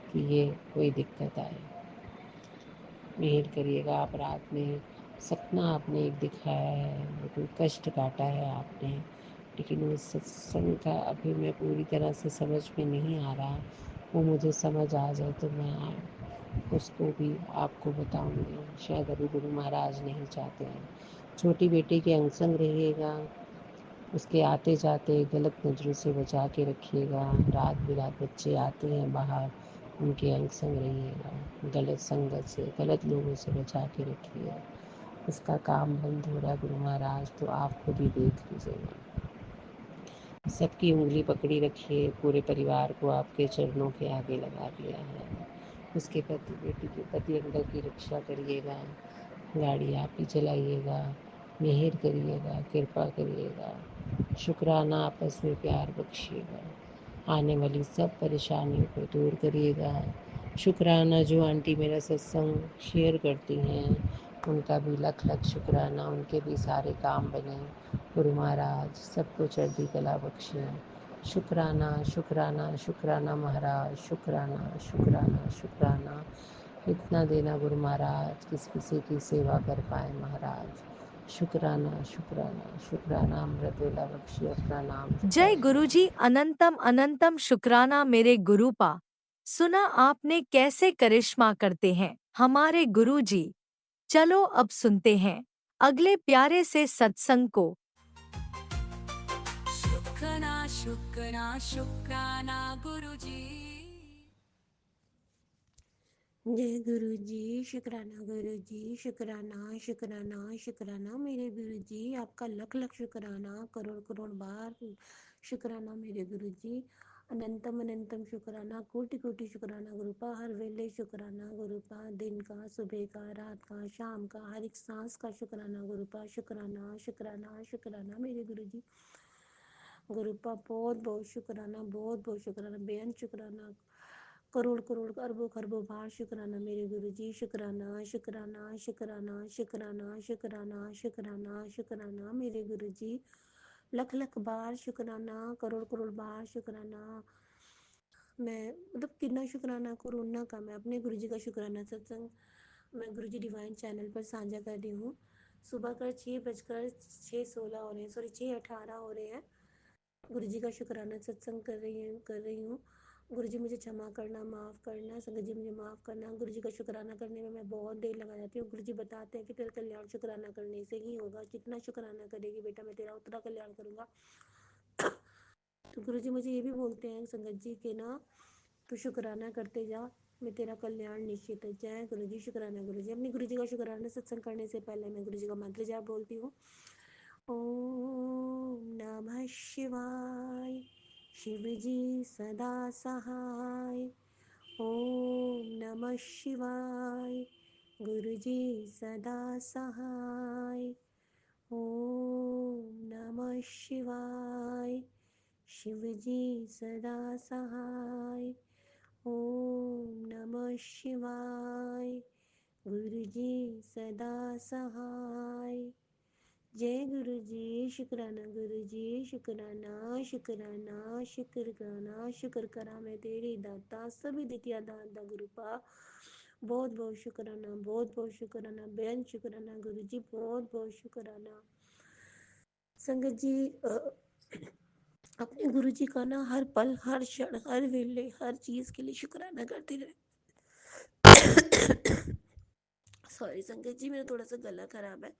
कि ये कोई दिक्कत आए। मेहर करिएगा। आप रात में सपना आपने एक दिखाया है, वो कोई कष्ट काटा है आपने, लेकिन उस सत्संग का अभी मैं पूरी तरह से समझ में नहीं आ रहा। वो मुझे समझ आ जाए तो मैं उसको भी आपको बताऊंगी। शायद अभी गुरु महाराज नहीं चाहते हैं। छोटी बेटी के अंग संग रहिएगा, उसके आते जाते गलत नज़रों से बचा के रखिएगा। रात बिरात बच्चे आते हैं बाहर, उनके अंग संग रहिएगा, गलत संगत से, गलत लोगों से बचा के रखिए। इसका काम बंद हो रहा है गुरु महाराज, तो आप खुद ही देख लीजिएगा। सबकी उंगली पकड़ी रखिए, पूरे परिवार को आपके चरणों के आगे लगा दिया है। उसके पति बेटी के पति अंकल की रक्षा करिएगा, गाड़ी आप ही चलाइएगा, मेहर करिएगा, कृपा करिएगा, शुक्राना आपस में प्यार बख्शिएगा, आने वाली सब परेशानियों को दूर करिएगा। शुक्राना जो आंटी मेरा सत्संग शेयर करती हैं, उनका भी लख लख शुक्राना, उनके भी सारे काम बने। गुरु महाराज सबको चढ़ती कला बख्शें। शुक्राना शुक्राना शुक्राना महाराज, शुक्राना शुक्राना शुक्राना। इतना देना गुरु महाराज किस किसी की सेवा कर पाए महाराज। शुक्राना शुक्राना शुक्राना, अमृत वेला बख्शिए, अपना नाम जय जपाइए। गुरुजी, अनंतम अनंतम शुक्राना मेरे गुरुपा। सुना आपने कैसे करिश्मा करते हैं हमारे गुरुजी। चलो अब सुनते हैं अगले प्यारे से सत्संग को। शुक्राना शुक्राना गुरुजी। जय गुरु जी, शुक्राना गुरु जी, शुक्राना शुक्राना शुक्राना मेरे गुरु जी, आपका लख लख शुक्राना, करोड़ करोड़ बार शुक्राना मेरे गुरु जी, अनंतम अनंतम शुक्राना, कोटि कोटि शुक्राना गुरुपा, हर वेले शुक्राना गुरुपा, दिन का, सुबह का, रात का, शाम का, हर एक सांस का शुक्राना गुरुपा, शुक्राना शुक्राना शुक्राना मेरे गुरु जी, गुरुपा बहुत बहुत शुक्राना, बहुत बहुत शुक्राना, बेअंत शुक्राना, करोड़ करोड़ अरबों खरबों बार शुक्राना मेरे गुरु जी, शुक्राना शुक्राना शुक्राना शुक्राना शुक्राना शुक्राना शुक्राना मेरे गुरु जी, लख लख बार शुक्राना, करोड़ करोड़ बार शुक्राना। मैं मतलब कितना शुक्राना करूँ ना का। मैं अपने गुरु जी का शुक्राना सत्संग मैं गुरु जी डिवाइन चैनल पर साझा कर रही हूँ। सुबह का 6:06 हो रहे हैं, सॉरी 6:18 हो रहे हैं। गुरु जी का शुक्राना सत्संग कर रही हूँ। गुरु जी मुझे क्षमा करना, माफ़ करना, संगत जी मुझे माफ़ करना। गुरु जी का शुक्राना करने में मैं बहुत देर लगा जाती हूँ। गुरु जी बताते हैं कि तेरा कल्याण शुक्राना करने से ही होगा, जितना शुक्राना करेगी बेटा मैं तेरा उतना कल्याण करूँगा। तो गुरु जी मुझे ये भी बोलते हैं संगत जी के ना, तो शुक्राना करते जा, मैं तेरा कल्याण निश्चित है। जय गुरु जी, शुक्राना गुरु जी। अपने गुरु जी का शुक्राना सत्संग करने से पहले मैं गुरु जी का मंत्र जाप बोलती हूँ। ओम नमः शिवाय, शिव जी सदा सहाय। ओम नमः शिवाय, गुरु जी सदा सहाय। ओम नमः शिवाय, शिव जी सदा सहाय। ओम नमः शिवाय, गुरु जी सदा सहाय। जय गुरु जी, शुक्राना गुरु जी, शुक्राना शुक्राना शुक्राना, शुक्र करा मैं तेरी दाता, सभी दितिया दाता गुरुपा। बहुत बहुत शुक्राना, बहुत बहुत शुक्राना, बेअंत शुक्राना गुरु जी, बहुत बहुत शुक्राना। संगत जी अपने गुरु जी का ना हर पल, हर क्षण, हर वेले, हर चीज के लिए शुक्राना करते रहे। सॉरी संगत जी, मेरा थोड़ा सा गला खराब है।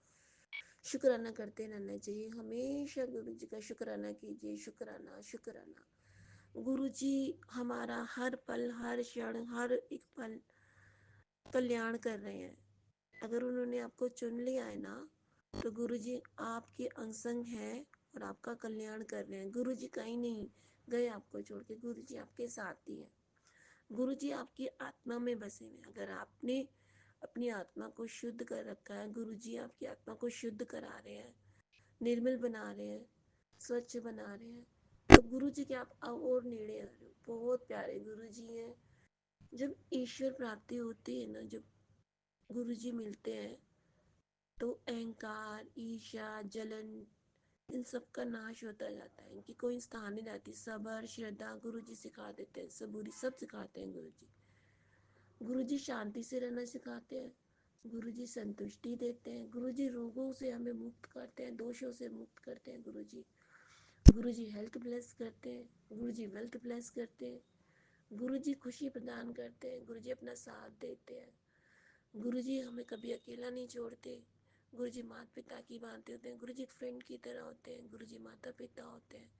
शुक्राना करते रहना चाहिए, हमेशा गुरु जी का शुक्राना कीजिए। शुक्राना शुक्राना। गुरु जी हमारा हर पल, हर क्षण, हर एक पल कल्याण कर रहे हैं। अगर उन्होंने आपको चुन लिया है ना, तो गुरु जी आपके अंग हैं और आपका कल्याण कर रहे हैं। गुरु जी कहीं नहीं गए आपको छोड़ के, गुरु जी आपके साथ ही हैं। गुरु जी आपकी आत्मा में बसे हुए हैं। अगर आपने अपनी आत्मा को शुद्ध कर रखा है, गुरु जी आपकी आत्मा को शुद्ध करा रहे हैं, निर्मल बना रहे हैं, स्वच्छ बना रहे हैं, तो गुरु जी के आप और नेड़े आ रहे हो। बहुत प्यारे गुरु जी हैं। जब ईश्वर प्राप्ति होती है ना, जब गुरु जी मिलते हैं, तो अहंकार, ईर्ष्या, जलन, इन सब का नाश होता जाता है। इनकी कोई स्थान नहीं रहती। सबर, श्रद्धा गुरु जी सिखा देते हैं, सबूरी सब सिखाते हैं गुरु जी। गुरु जी शांति से रहना सिखाते हैं। गुरु जी संतुष्टि देते हैं। गुरु जी रोगों से हमें मुक्त करते हैं, दोषों से मुक्त करते हैं गुरु जी। गुरु जी हेल्थ ब्लेस करते हैं। गुरु जी वेल्थ ब्लेस करते हैं। गुरु जी खुशी प्रदान करते हैं। गुरु जी अपना साथ देते हैं। गुरु जी हमें कभी अकेला नहीं छोड़ते। गुरु जी माता पिता की भांति होते हैं। गुरु जी फ्रेंड की तरह होते हैं। गुरु जी माता पिता होते हैं।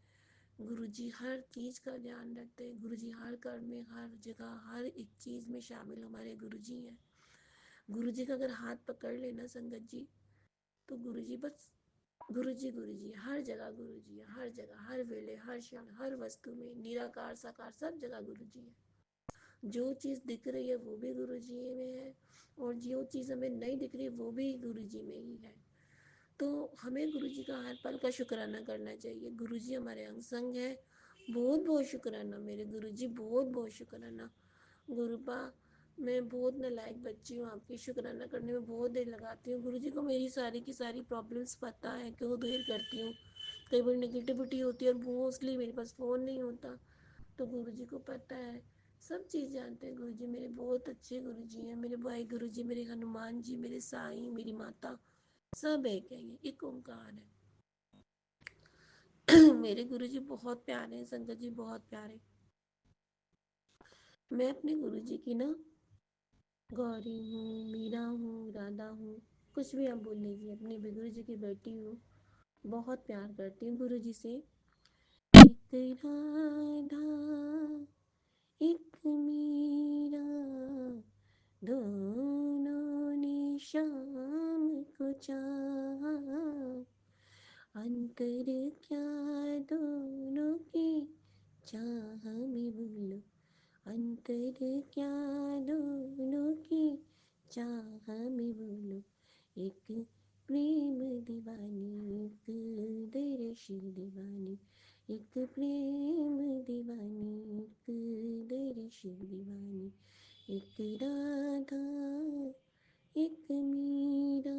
गुरु जी हर चीज़ का ध्यान रखते हैं। गुरु जी हर कर्म में, हर जगह, हर एक चीज़ में शामिल हमारे गुरु जी हैं। गुरु जी का अगर हाथ पकड़ लेना संगत जी, तो गुरु जी बस गुरु जी हर जगह गुरु जी है। हर जगह, हर वेले, हर क्षण, हर वस्तु में, निराकार साकार सब जगह गुरु जी है। जो चीज़ दिख रही है वो भी गुरु जी में है, और जो चीज़ हमें नहीं दिख रही वो भी गुरु जी में ही है। तो हमें गुरु जी का हर पल का शुक्राना करना चाहिए। गुरु जी हमारे अंग संग है। बहुत बहुत शुक्राना मेरे गुरु जी, बहुत बहुत शुक्राना। गुरुपा मैं बहुत नालायक बच्ची हूँ, आपकी शुक्राना करने में बहुत देर लगाती हूँ। गुरु जी को मेरी सारी की सारी प्रॉब्लम्स पता है, क्यों देर करती हूँ। कई बार नेगेटिविटी होती है और मोस्टली मेरे पास फ़ोन नहीं होता, तो गुरु जी को पता है, सब चीज़ जानते हैं। गुरु जी मेरे बहुत अच्छे गुरु जी हैं। मेरे भाई गुरु जी, मेरे हनुमान जी, मेरे साईं, मेरी माता, सब एक है, ये एक ओंकार है। मेरे गुरु जी बहुत प्यारे हैं संगत जी, बहुत प्यारे। मैं अपने गुरु जी की ना गौरी हूँ, मीरा हूँ, राधा हूँ, कुछ भी आप बोल लीजिए, अपने गुरु जी की बेटी हूँ। बहुत प्यार करती हूँ गुरु जी से। एक राधा एक मीरा, दोनों ने श्याम को चाहा, अंतर क्या दोनों की चाह में बोलो, अंतर क्या दोनों की चाह में बोलो, एक प्रेम दीवानी एक दर्श दीवानी, एक प्रेम दीवानी एक दर्श दीवानी, एक राधा एक मीरा,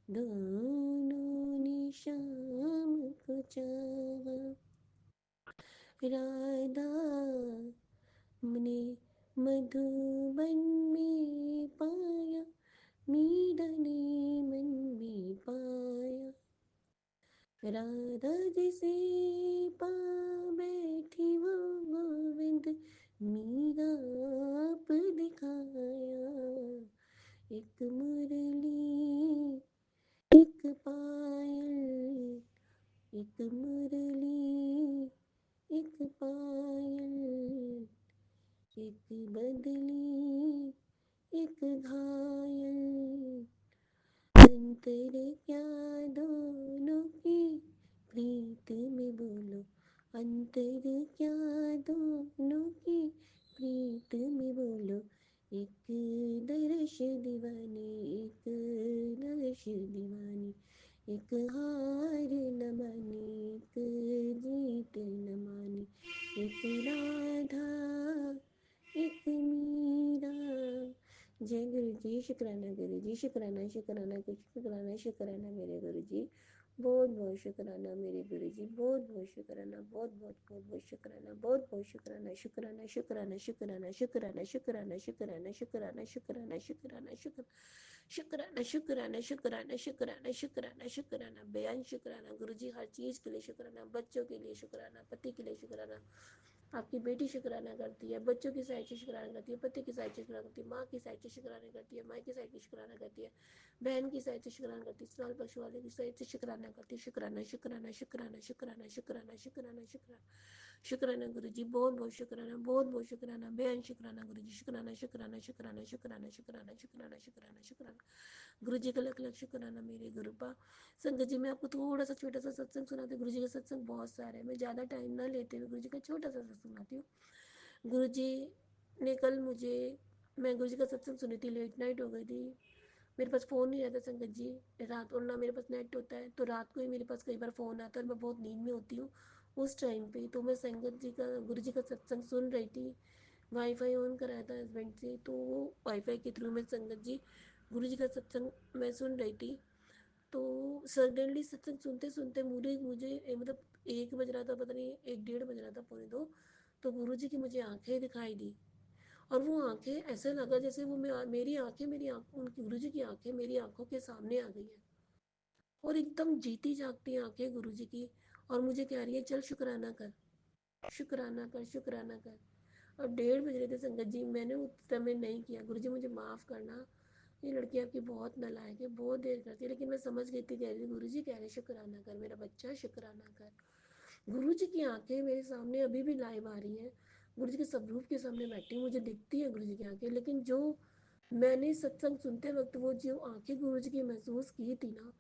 दोनों ने शाम को चाहा। राधा ने मधुबन में पाया, मीरा ने मन में पाया, राधा जिसे पा बैठी वो गोविंद मीरा आप दिखाया, एक मुरली एक पायल, एक मुरली एक पायल, एक बदली एक घायल, अंतर क्या दोनों की प्रीत में बोलो, अंतर क्या दोनों की प्रीत में बोलो, एक दर्श दीवानी एक दर्श दीवानी, एक हार न मानी एक जीत न मानी, एक राधा एक मीरा। जय गुरु जी, शुक्राना गुरु जी, शुक्राना शुक्राना कुछ शुक्राना शुक्राना मेरे गुरु जी, बहुत बहुत शुक्राना मेरे गुरु जी, बहुत बहुत शुक्राना, बहुत शुक्राना, बहुत शुक्राना, शुक्राना शुक्राना शुक्राना शुक्राना शुक्राना शुक्राना शुक्राना शुक्राना शुक्राना शुक्राना शुक्राना शुक्राना शुक्राना शुक्राना शुक्राना बयान शुक्राना गुरु जी, हर चीज़ के लिए शुक्राना, बच्चों के लिए शुक्राना, पति के लिए शुक्राना, आपकी बेटी शुक्राना करती है, बच्चों की साइड से शुक्राना करती है, पति की साइड से शुक्राना करती है, माँ की साइड से शुक्राना करती है, माँ की साइड से शुक्राना करती है, बहन की साइड से शुक्राना करती है, ससुराल पक्ष वाले की साइड से शुक्राना करती है, शुक्राना शुक्राना शुक्राना शुक्राना शुक्राना शुक्राना शुक्राना शुक्राना गुरु जी, बहुत बहुत शुक्राना, बहुत शुक्राना, बेअन शुक्राना गुरु जी, शुक्राना शुक्राना शुक्राना शुक्राना शुक्राना शुक्राना शुक्राना शुक्राना गुरु जी का लख लख शुक्राना मेरे गुरु पा। संगत जी, मैं आपको थोड़ा सा छोटा सा सत्संग सुनाती हूँ। गुरु जी का सत्संग बहुत सारे हैं, मैं ज़्यादा टाइम ना लेते हुए गुरु जी का छोटा सा सत्संग सुनाती हूँ। गुरु जी ने कल मुझे, मैं गुरु जी का सत्संग सुनी थी, लेट नाइट हो गई थी, मेरे पास फ़ोन नहीं रहता संगत जी रात, और ना मेरे पास नेट होता है, तो रात को ही मेरे पास कई बार फ़ोन आता है और मैं बहुत नींद में होती हूँ उस टाइम पे, तो मैं संगत जी का गुरु जी का सत्संग सुन रही थी, वाईफाई ऑन कराया था हस्बैंड से, तो वो वाईफाई के थ्रू मैं संगत जी गुरु जी का सत्संग मैं सुन रही थी, तो सडनली सत्संग सुनते सुनते मुझे मुझे मतलब 1 बज रहा था, पता नहीं 1 डेढ़ बज रहा था, पौने 2, तो गुरु जी की मुझे आंखें दिखाई दी, और वो आंखें ऐसा लगा जैसे वो मेरी आंखें मेरी आंख उनकी गुरु जी की आंखें मेरी आंखों के सामने आ गई हैं, और एकदम जीती जागती आंखें गुरु जी की, और मुझे कह रही है चल शुक्राना कर, शुक्राना कर, शुक्राना कर। और 1:30 बज रहे थे संगत जी, मैंने उस समय नहीं किया, गुरु जी मुझे माफ़ करना, ये लड़की आपकी बहुत नालायक है, बहुत देर करती है, लेकिन मैं समझ गई थी, कह रही गुरु जी कह रहे शुक्राना कर मेरा बच्चा, शुक्राना कर। गुरु जी की आंखें मेरे सामने अभी भी लाइव आ रही हैं, गुरु जी के स्वरूप के सामने बैठी हूँ, मुझे दिखती है गुरु जी की आंखें, लेकिन जो मैंने सत्संग सुनते वक्त वो जो आंखें गुरु जी की महसूस की थी ना,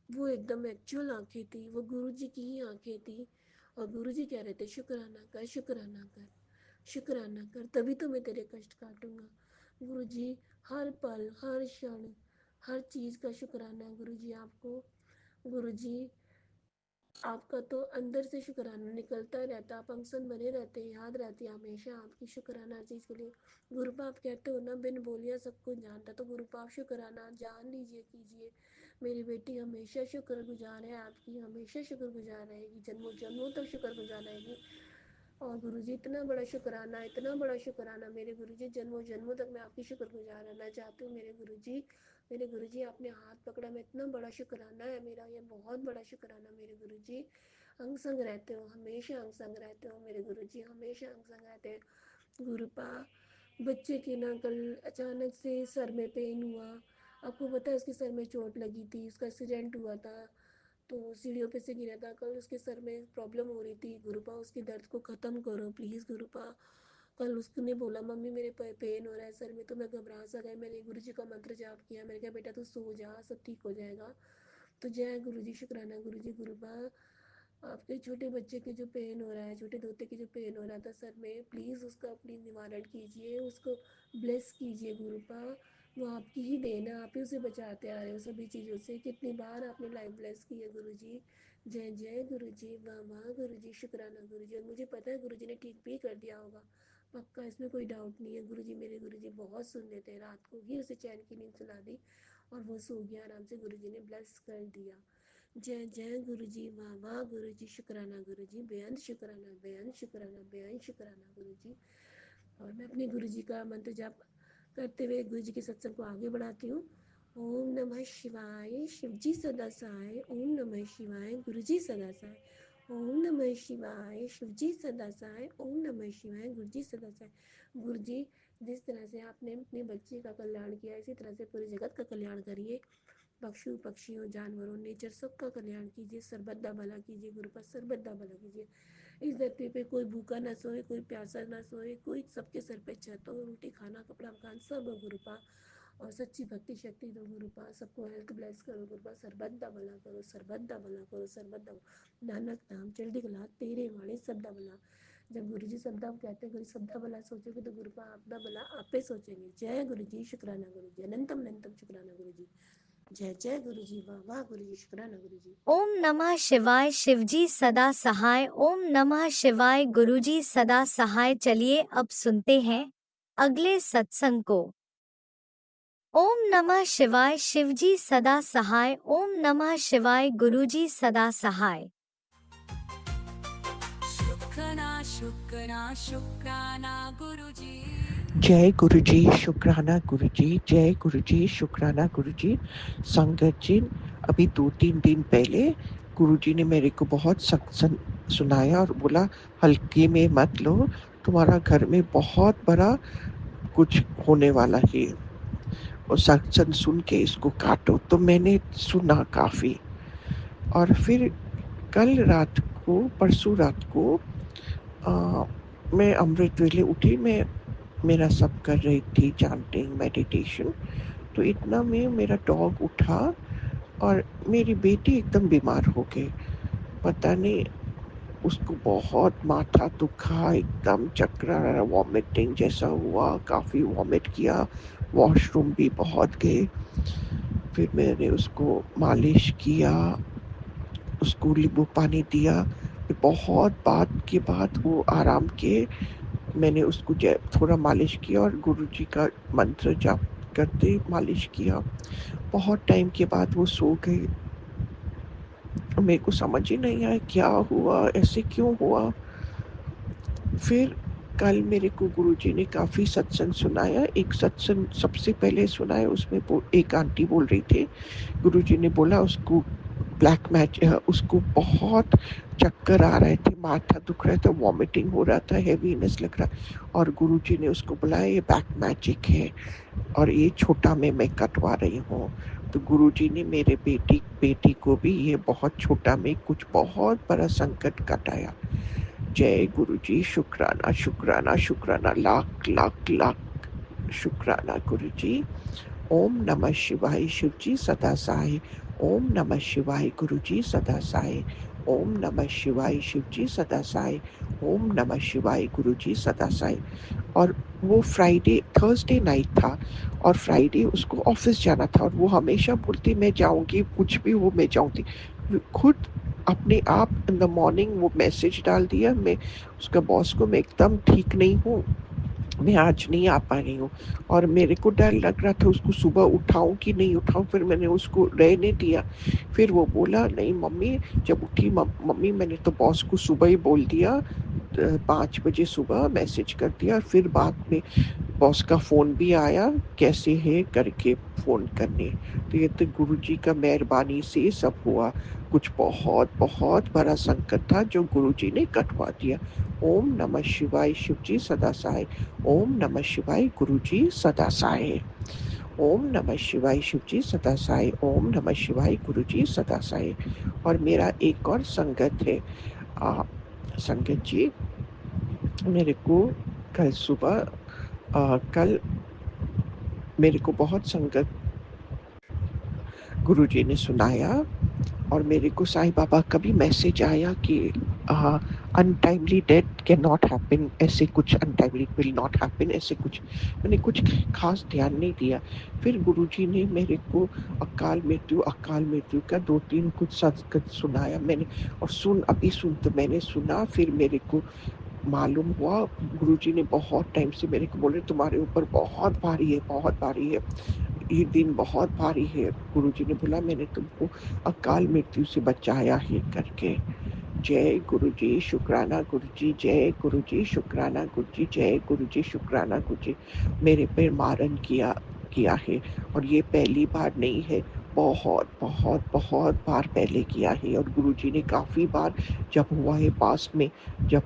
वो एकदम एक्चुअल आंखें थी, वो गुरु जी की ही आंखें थी, और गुरु जी कह रहे थे शुक्राना कर, शुक्राना कर, शुक्राना कर, तभी तो मैं तेरे कष्ट काटूंगा। गुरु जी हर पल हर क्षण हर चीज़ का शुक्राना गुरु जी आपको। गुरु जी आपका तो अंदर से शुक्राना निकलता रहता, आप फंक्शन बने रहते हैं, याद रहती है हमेशा आपकी शुक्राना हर चीज़ के लिए। गुरुपा आप कहते हो ना बिन बोलिया सब कुछ जानता, तो गुरुपा आप शुक्राना जान लीजिए, कीजिए। मेरी बेटी हमेशा शुक्रगुजार है आपकी, हमेशा शुक्रगुजार रहेगी, जन्मों जन्मों तक शुक्रगुजार रहेगी। और गुरुजी इतना बड़ा शुक्राना, इतना बड़ा शुक्राना मेरे गुरुजी, जन्मों जन्मों तक मैं आपकी शुक्रगुजार रहना चाहती हूँ मेरे गुरुजी। मेरे गुरुजी आपने हाथ पकड़ा, मैं इतना बड़ा शुक्राना है मेरा, ये बहुत बड़ा शुक्राना मेरे गुरुजी। अंग संग रहते हो, हमेशा अंग संग रहते हो मेरे गुरुजी, हमेशा अंग संग रहते हैं। गुरुपा बच्चे के ना कल अचानक से सर में पेन हुआ, आपको पता है उसके सर में चोट लगी थी, उसका एक्सीडेंट हुआ था, तो सीढ़ियों पे से गिरा था। कल उसके सर में प्रॉब्लम हो रही थी। गुरुपा उसके दर्द को ख़त्म करो प्लीज़ गुरुपा। कल उसने बोला मम्मी मेरे पेन हो रहा है सर में, तो मैं घबरा सा गई। मैंने गुरु जी का मंत्र जाप किया। मैंने कहा बेटा तू सो जा, सब ठीक हो जाएगा। तो जय गुरु जी, शुक्राना गुरु जी। गुरुपा आपके छोटे बच्चे के जो पेन हो रहा है, छोटे दोते के जो पेन हो रहा था सर में, प्लीज़ उसका प्लीज़ निवारण कीजिए, उसको ब्लेस कीजिए गुरुपा। वो आपकी ही देन है, आप ही उसे बचाते आ रहे हो सभी चीज़ों से। कितनी बार आपने लाइफ ब्लेस की है गुरु जी। जय जय गुरु जी, वाह वाह गुरु जी, शुक्राना गुरु जी। और मुझे पता है गुरु जी ने ठीक भी कर दिया होगा, पक्का, इसमें कोई डाउट नहीं है। गुरु जी, मेरे गुरु जी बहुत सुन लेते हैं। रात को ही उसे चैन की नींद सुला दी और वो सो गया आराम से। गुरु जी ने ब्लेस कर दिया। जय जय गुरु जी, वाह वाह गुरु जी, शुक्राना गुरु जी, बेअंत शुक्राना, बेअंत शुक्राना, बेअंत शुक्राना गुरु जी। और मैं अपने गुरु जी का मंत्र जाप करते हुए गुरु जी के सत्संग को आगे बढ़ाती हूँ। ओम नमः शिवाय, शिव जी सदा सहाय। ओम नमः शिवाय, गुरु जी सदा सहाय। ओम नमः शिवाय, शिव जी सदा सहाय। ओम नमः शिवाय, गुरु जी सदा सहाय। गुरु जी, जिस तरह से आपने अपने बच्चे का कल्याण किया, इसी तरह से पूरे जगत का कल्याण करिए। पशु पक्षियों, जानवरों, नेचर, सबका कल्याण कीजिए। सर्वदा भला कीजिए गुरु का, सर्वदा भला कीजिए। इस धरती पे कोई भूखा ना सोए, कोई प्यासा ना सोए, कोई, सबके सर पे छत हो, रोटी खाना कपड़ा मकान सब हो गुरु पा। और सच्ची भक्ति शक्ति दो गुरु पा। सबको हेल्थ ब्लेस करो गुरु पा। सर्वदा भला करो, सर्वदा भला करो, सर्वदा नानक नाम चढ़ी गला तेरे वाले सबदा भला। जब गुरु जी सबदा कहते हैं, गुरु सबदा भला सोचोगे तो गुरु पा आपदा भला आपे सोचेंगे। जय गुरु जी, शुक्राना गुरु जी, अनंतम अनंतम शुक्राना गुरु जी। जय जय गुरु जी, वाह वाह गुरु जी, शुक्राना गुरु जी। ओम नमः शिवाय, शिवजी सदा सहाय। ओम नमः शिवाय, गुरुजी सदा सहाय। चलिए अब सुनते हैं अगले सत्संग को। ओम नमः शिवाय, शिवजी सदा सहाय। ओम नमः शिवाय, गुरुजी सदा सहाय। शुक्राना शुक्राना शुक्राना गुरुजी। जय गुरु जी, शुक्राना गुरु जी, जय गुरु जी, शुक्राना गुरु जी। संगत जी, अभी 2-3 दिन पहले गुरु जी ने मेरे को बहुत सत्संग सुनाया और बोला हल्के में मत लो, तुम्हारा घर में बहुत बड़ा कुछ होने वाला है और सत्संग सुन के इसको काटो। तो मैंने सुना काफी। और फिर कल रात को, परसों रात को मैं अमृत वेले उठी। मैं मेरा सब कर रही थी, चैंटिंग, मेडिटेशन। तो इतना में मेरा डॉग उठा और मेरी बेटी एकदम बीमार हो गई। पता नहीं, उसको बहुत माथा दुखा, एकदम चक्कर आ रहा, वॉमिटिंग जैसा हुआ, काफ़ी वॉमिट किया, वॉशरूम भी बहुत गए। फिर मैंने उसको मालिश किया, उसको नींबू पानी दिया। बहुत बात के बाद वो आराम किए। मैंने उसको थोड़ा मालिश किया और गुरुजी का मंत्र जाप करते मालिश किया। बहुत टाइम के बाद वो सो गए। मेरे को समझ ही नहीं आया क्या हुआ, ऐसे क्यों हुआ। फिर कल मेरे को गुरुजी ने काफ़ी सत्संग सुनाया। एक सत्संग सबसे पहले सुनाया, उसमें एक आंटी बोल रही थी, गुरुजी ने बोला उसको ब्लैक मैजिक, उसको बहुत चक्कर आ रहे थे, माथा दुख रहा था, वॉमिटिंग हो रहा था, हेवीनेस लग रहा। और गुरुजी ने उसको बुलाया, ये बैक मैजिक है और ये छोटा में मैं कटवा रही हूँ। तो गुरुजी ने मेरे बेटी को भी ये बहुत छोटा में कुछ बहुत बड़ा संकट कटाया। जय गुरुजी, शुक्राना शुक्राना शुक्राना, लाख लाख लाख शुक्राना गुरुजी। ओम नमः शिवाय, शिवजी सदा सहाय। ओम नमः शिवाय, गुरुजी सदा सहाय। ओम नमः शिवाय, शिवजी सदा सहाय। ओम नमः शिवाय, गुरुजी सदा सहाय। और वो थर्सडे नाइट था और फ्राइडे उसको ऑफिस जाना था और वो हमेशा बोलती मैं जाऊंगी, कुछ भी हो मैं जाऊंगी। खुद अपने आप इन द मॉर्निंग वो मैसेज डाल दिया, मैं उसका बॉस को, मैं एकदम ठीक नहीं हूँ, मैं आज नहीं आ पा रही हूँ। और मेरे को डर लग रहा था उसको सुबह उठाऊं कि नहीं उठाऊं। फिर मैंने उसको रहने दिया। फिर वो बोला नहीं मम्मी, जब उठी मम्मी मैंने तो बॉस को सुबह ही बोल दिया, 5 बजे सुबह मैसेज कर दिया। और फिर बाद में बॉस का फ़ोन भी आया, कैसे है करके फ़ोन करने। तो ये तो गुरुजी का मेहरबानी से सब हुआ। कुछ बहुत बहुत बड़ा संकट था जो गुरुजी ने कटवा दिया। ओम नमः शिवाय, शिवजी सदा सहाय। ओम नमः शिवाय, गुरुजी सदा सहाय। ओम नमः शिवाय शिवजी सदा साई, ओम नमः शिवाय गुरुजी सदा साई। और मेरा एक और संगत है, संगत जी मेरे को कल सुबह कल मेरे को बहुत संगत गुरुजी ने सुनाया, और मेरे को साईं बाबा का भी मैसेज आया कि untimely death can not happen, ऐसे कुछ अनटाइमली विल नॉट हैपन, ऐसे कुछ मैंने कुछ खास ध्यान नहीं दिया। फिर गुरुजी ने मेरे को अकाल मृत्यु का 2-3 कुछ सत्संग सुनाया मैंने, और तो मैंने सुना, फिर मेरे को मालूम हुआ गुरुजी ने बहुत टाइम से मेरे को बोले तुम्हारे ऊपर बहुत भारी है, ये दिन बहुत भारी है। गुरुजी ने बोला मैंने तुमको अकाल मृत्यु से बचाया है करके। जय गुरुजी शुक्राना गुरुजी, जय गुरुजी शुक्राना गुरुजी, जय गुरुजी शुक्राना गुरुजी। मेरे पे मारन किया है, और ये पहली बार नहीं है, बहुत बार पहले किया है। और गुरुजी ने काफी बार जब हुआ है पास्ट में, जब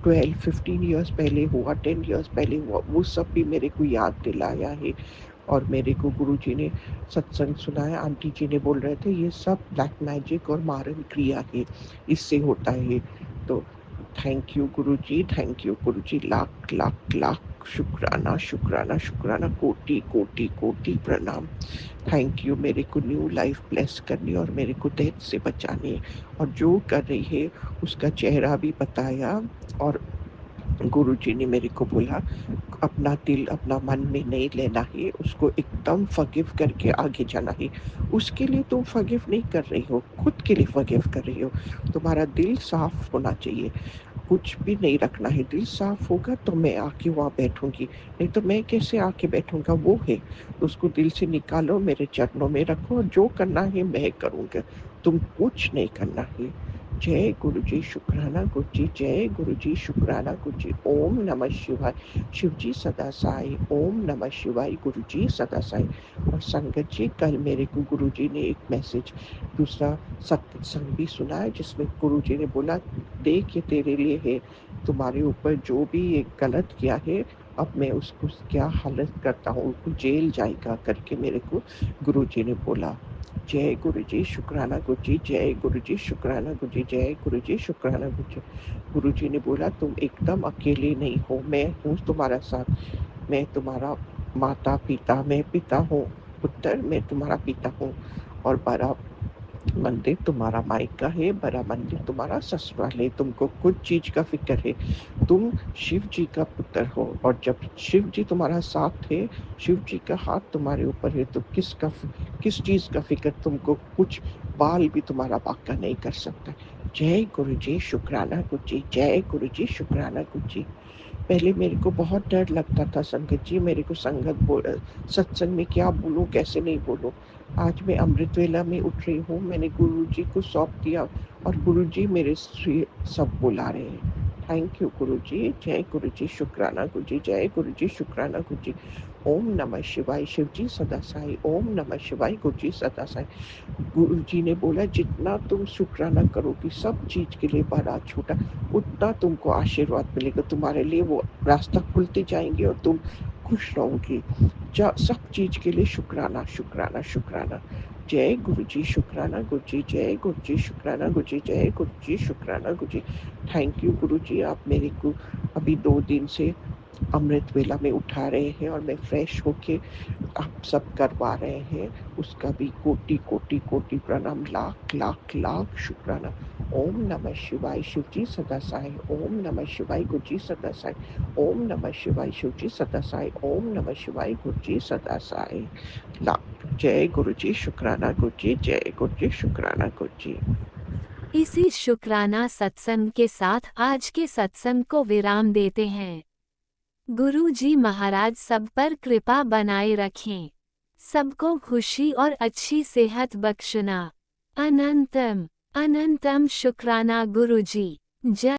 12-15 इयर्स पहले हुआ, 10 इयर्स पहले हुआ, वो सब भी मेरे को याद दिलाया है। और मेरे को गुरुजी ने सत्संग सुनाया, आंटी जी ने बोल रहे थे ये सब ब्लैक मैजिक और मारन क्रिया है, इससे होता है। तो थैंक यू गुरुजी, लाख शुक्राना, कोटि प्रणाम। थैंक यू मेरे को न्यू लाइफ ब्लेस करनी और मेरे को डेथ से बचानी, और जो कर रही है उसका चेहरा भी बताया। और गुरुजी ने मेरे को बोला अपना दिल अपना मन में नहीं लेना है, उसको एकदम फॉरगिव करके आगे जाना है। उसके लिए तुम फॉरगिव नहीं कर रही हो, खुद के लिए फॉरगिव कर रही हो। तुम्हारा दिल साफ होना चाहिए, कुछ भी नहीं रखना है। दिल साफ होगा तो मैं आके वहाँ बैठूंगी, नहीं तो मैं कैसे आके बैठूंगा, वो है। तो उसको दिल से निकालो, मेरे चरणों में रखो, और जो करना है मैं करूंगा, तुम कुछ नहीं करना है। जय गुरुजी शुक्राना गुरुजी, जय गुरुजी शुक्राना गुरुजी। ओम नमः शिवाय शिवजी सदा साई, ओम नमः शिवाय गुरुजी सदा साई। और संगत जी कल मेरे को गुरुजी ने एक मैसेज दूसरा सत्संग भी सुना है, जिसमें गुरुजी ने बोला देख ये तेरे लिए है, तुम्हारे ऊपर जो भी ये गलत किया है अब मैं उसको क्या हालत करता हूँ, जेल जाएगा करके मेरे को गुरुजी ने बोला। जय गुरुजी शुक्राना गुरुजी, जय गुरुजी शुक्राना गुरुजी, जय गुरुजी शुक्राना गुरुजी। गुरुजी ने बोला तुम एकदम अकेले नहीं हो, मैं हूँ तुम्हारा साथ, मैं तुम्हारा माता पिता, मैं पिता हूँ पुत्र, मैं तुम्हारा पिता हूँ। और बड़ा मंदिर तुम्हारा मायका है, बड़ा मंदिर तुम्हारा ससुराल है। तुमको कुछ चीज का फिक्र है, तुम शिव जी का पुत्र हो, और जब शिव जी तुम्हारा साथ है, शिव जी का हाथ तुम्हारे ऊपर है, तो किस चीज का फिक्र, तुमको कुछ बाल भी तुम्हारा बांका नहीं कर सकता। जय गुरु जी शुक्राना गुरु जी, जय गुरु जी शुक्राना गुरु जी। पहले मेरे को बहुत डर लगता था संगत जी, मेरे को सत्संग में क्या बोलूं कैसे नहीं बोलूं। आज मैं अमृत वेला में उठ रही हूँ, मैंने गुरु जी को सौंप दिया, और गुरु जी मेरे से सब बुला रहे हैं। थैंक यू गुरु जी, जय गुरु जी शुक्राना गुरु जी, जय गुरु जी शुक्राना गुरु जी। ओम नमः शिवाय शिव जी सदा साई, ओम नमः शिवाय गुरु जी सदा साई। गुरु जी ने बोला जितना तुम शुक्राना करोगी सब चीज के लिए, बड़ा छोटा, उतना तुमको आशीर्वाद मिलेगा, तुम्हारे लिए वो रास्ता खुलते जाएंगे और तुम खुश रहोगी। सब चीज के लिए शुक्राना शुक्राना शुक्राना। जय गुरु जी शुक्राना गुरु जी, जय गुरु जी शुक्राना गुरु जी, जय गुरु जी शुक्राना गुरु जी। थैंक यू गुरु जी, आप मेरे को अभी 2 दिन से अमृत वेला में उठा रहे हैं, और मैं फ्रेश होके आप सब करवा रहे हैं, उसका भी कोटि प्रणाम, लाख शुक्राना। ओम नमः शिवाय शिवजी सदा साई, ओम नमः शिवाय गुरुजी सदा साई, ओम नमः शिवाय शिवजी सदा साई, ओम नमः शिवाय गुरुजी सदा साई। जय गुरुजी शुक्राना गुरुजी, जय गुरुजी शुक्राना गुरुजी। इसी शुक्राना सत्संग के साथ आज के सत्संग को विराम देते हैं। गुरु जी महाराज सब पर कृपा बनाए रखें, सबको खुशी और अच्छी सेहत बख्शना। अनंतम शुक्राना गुरु जी। जय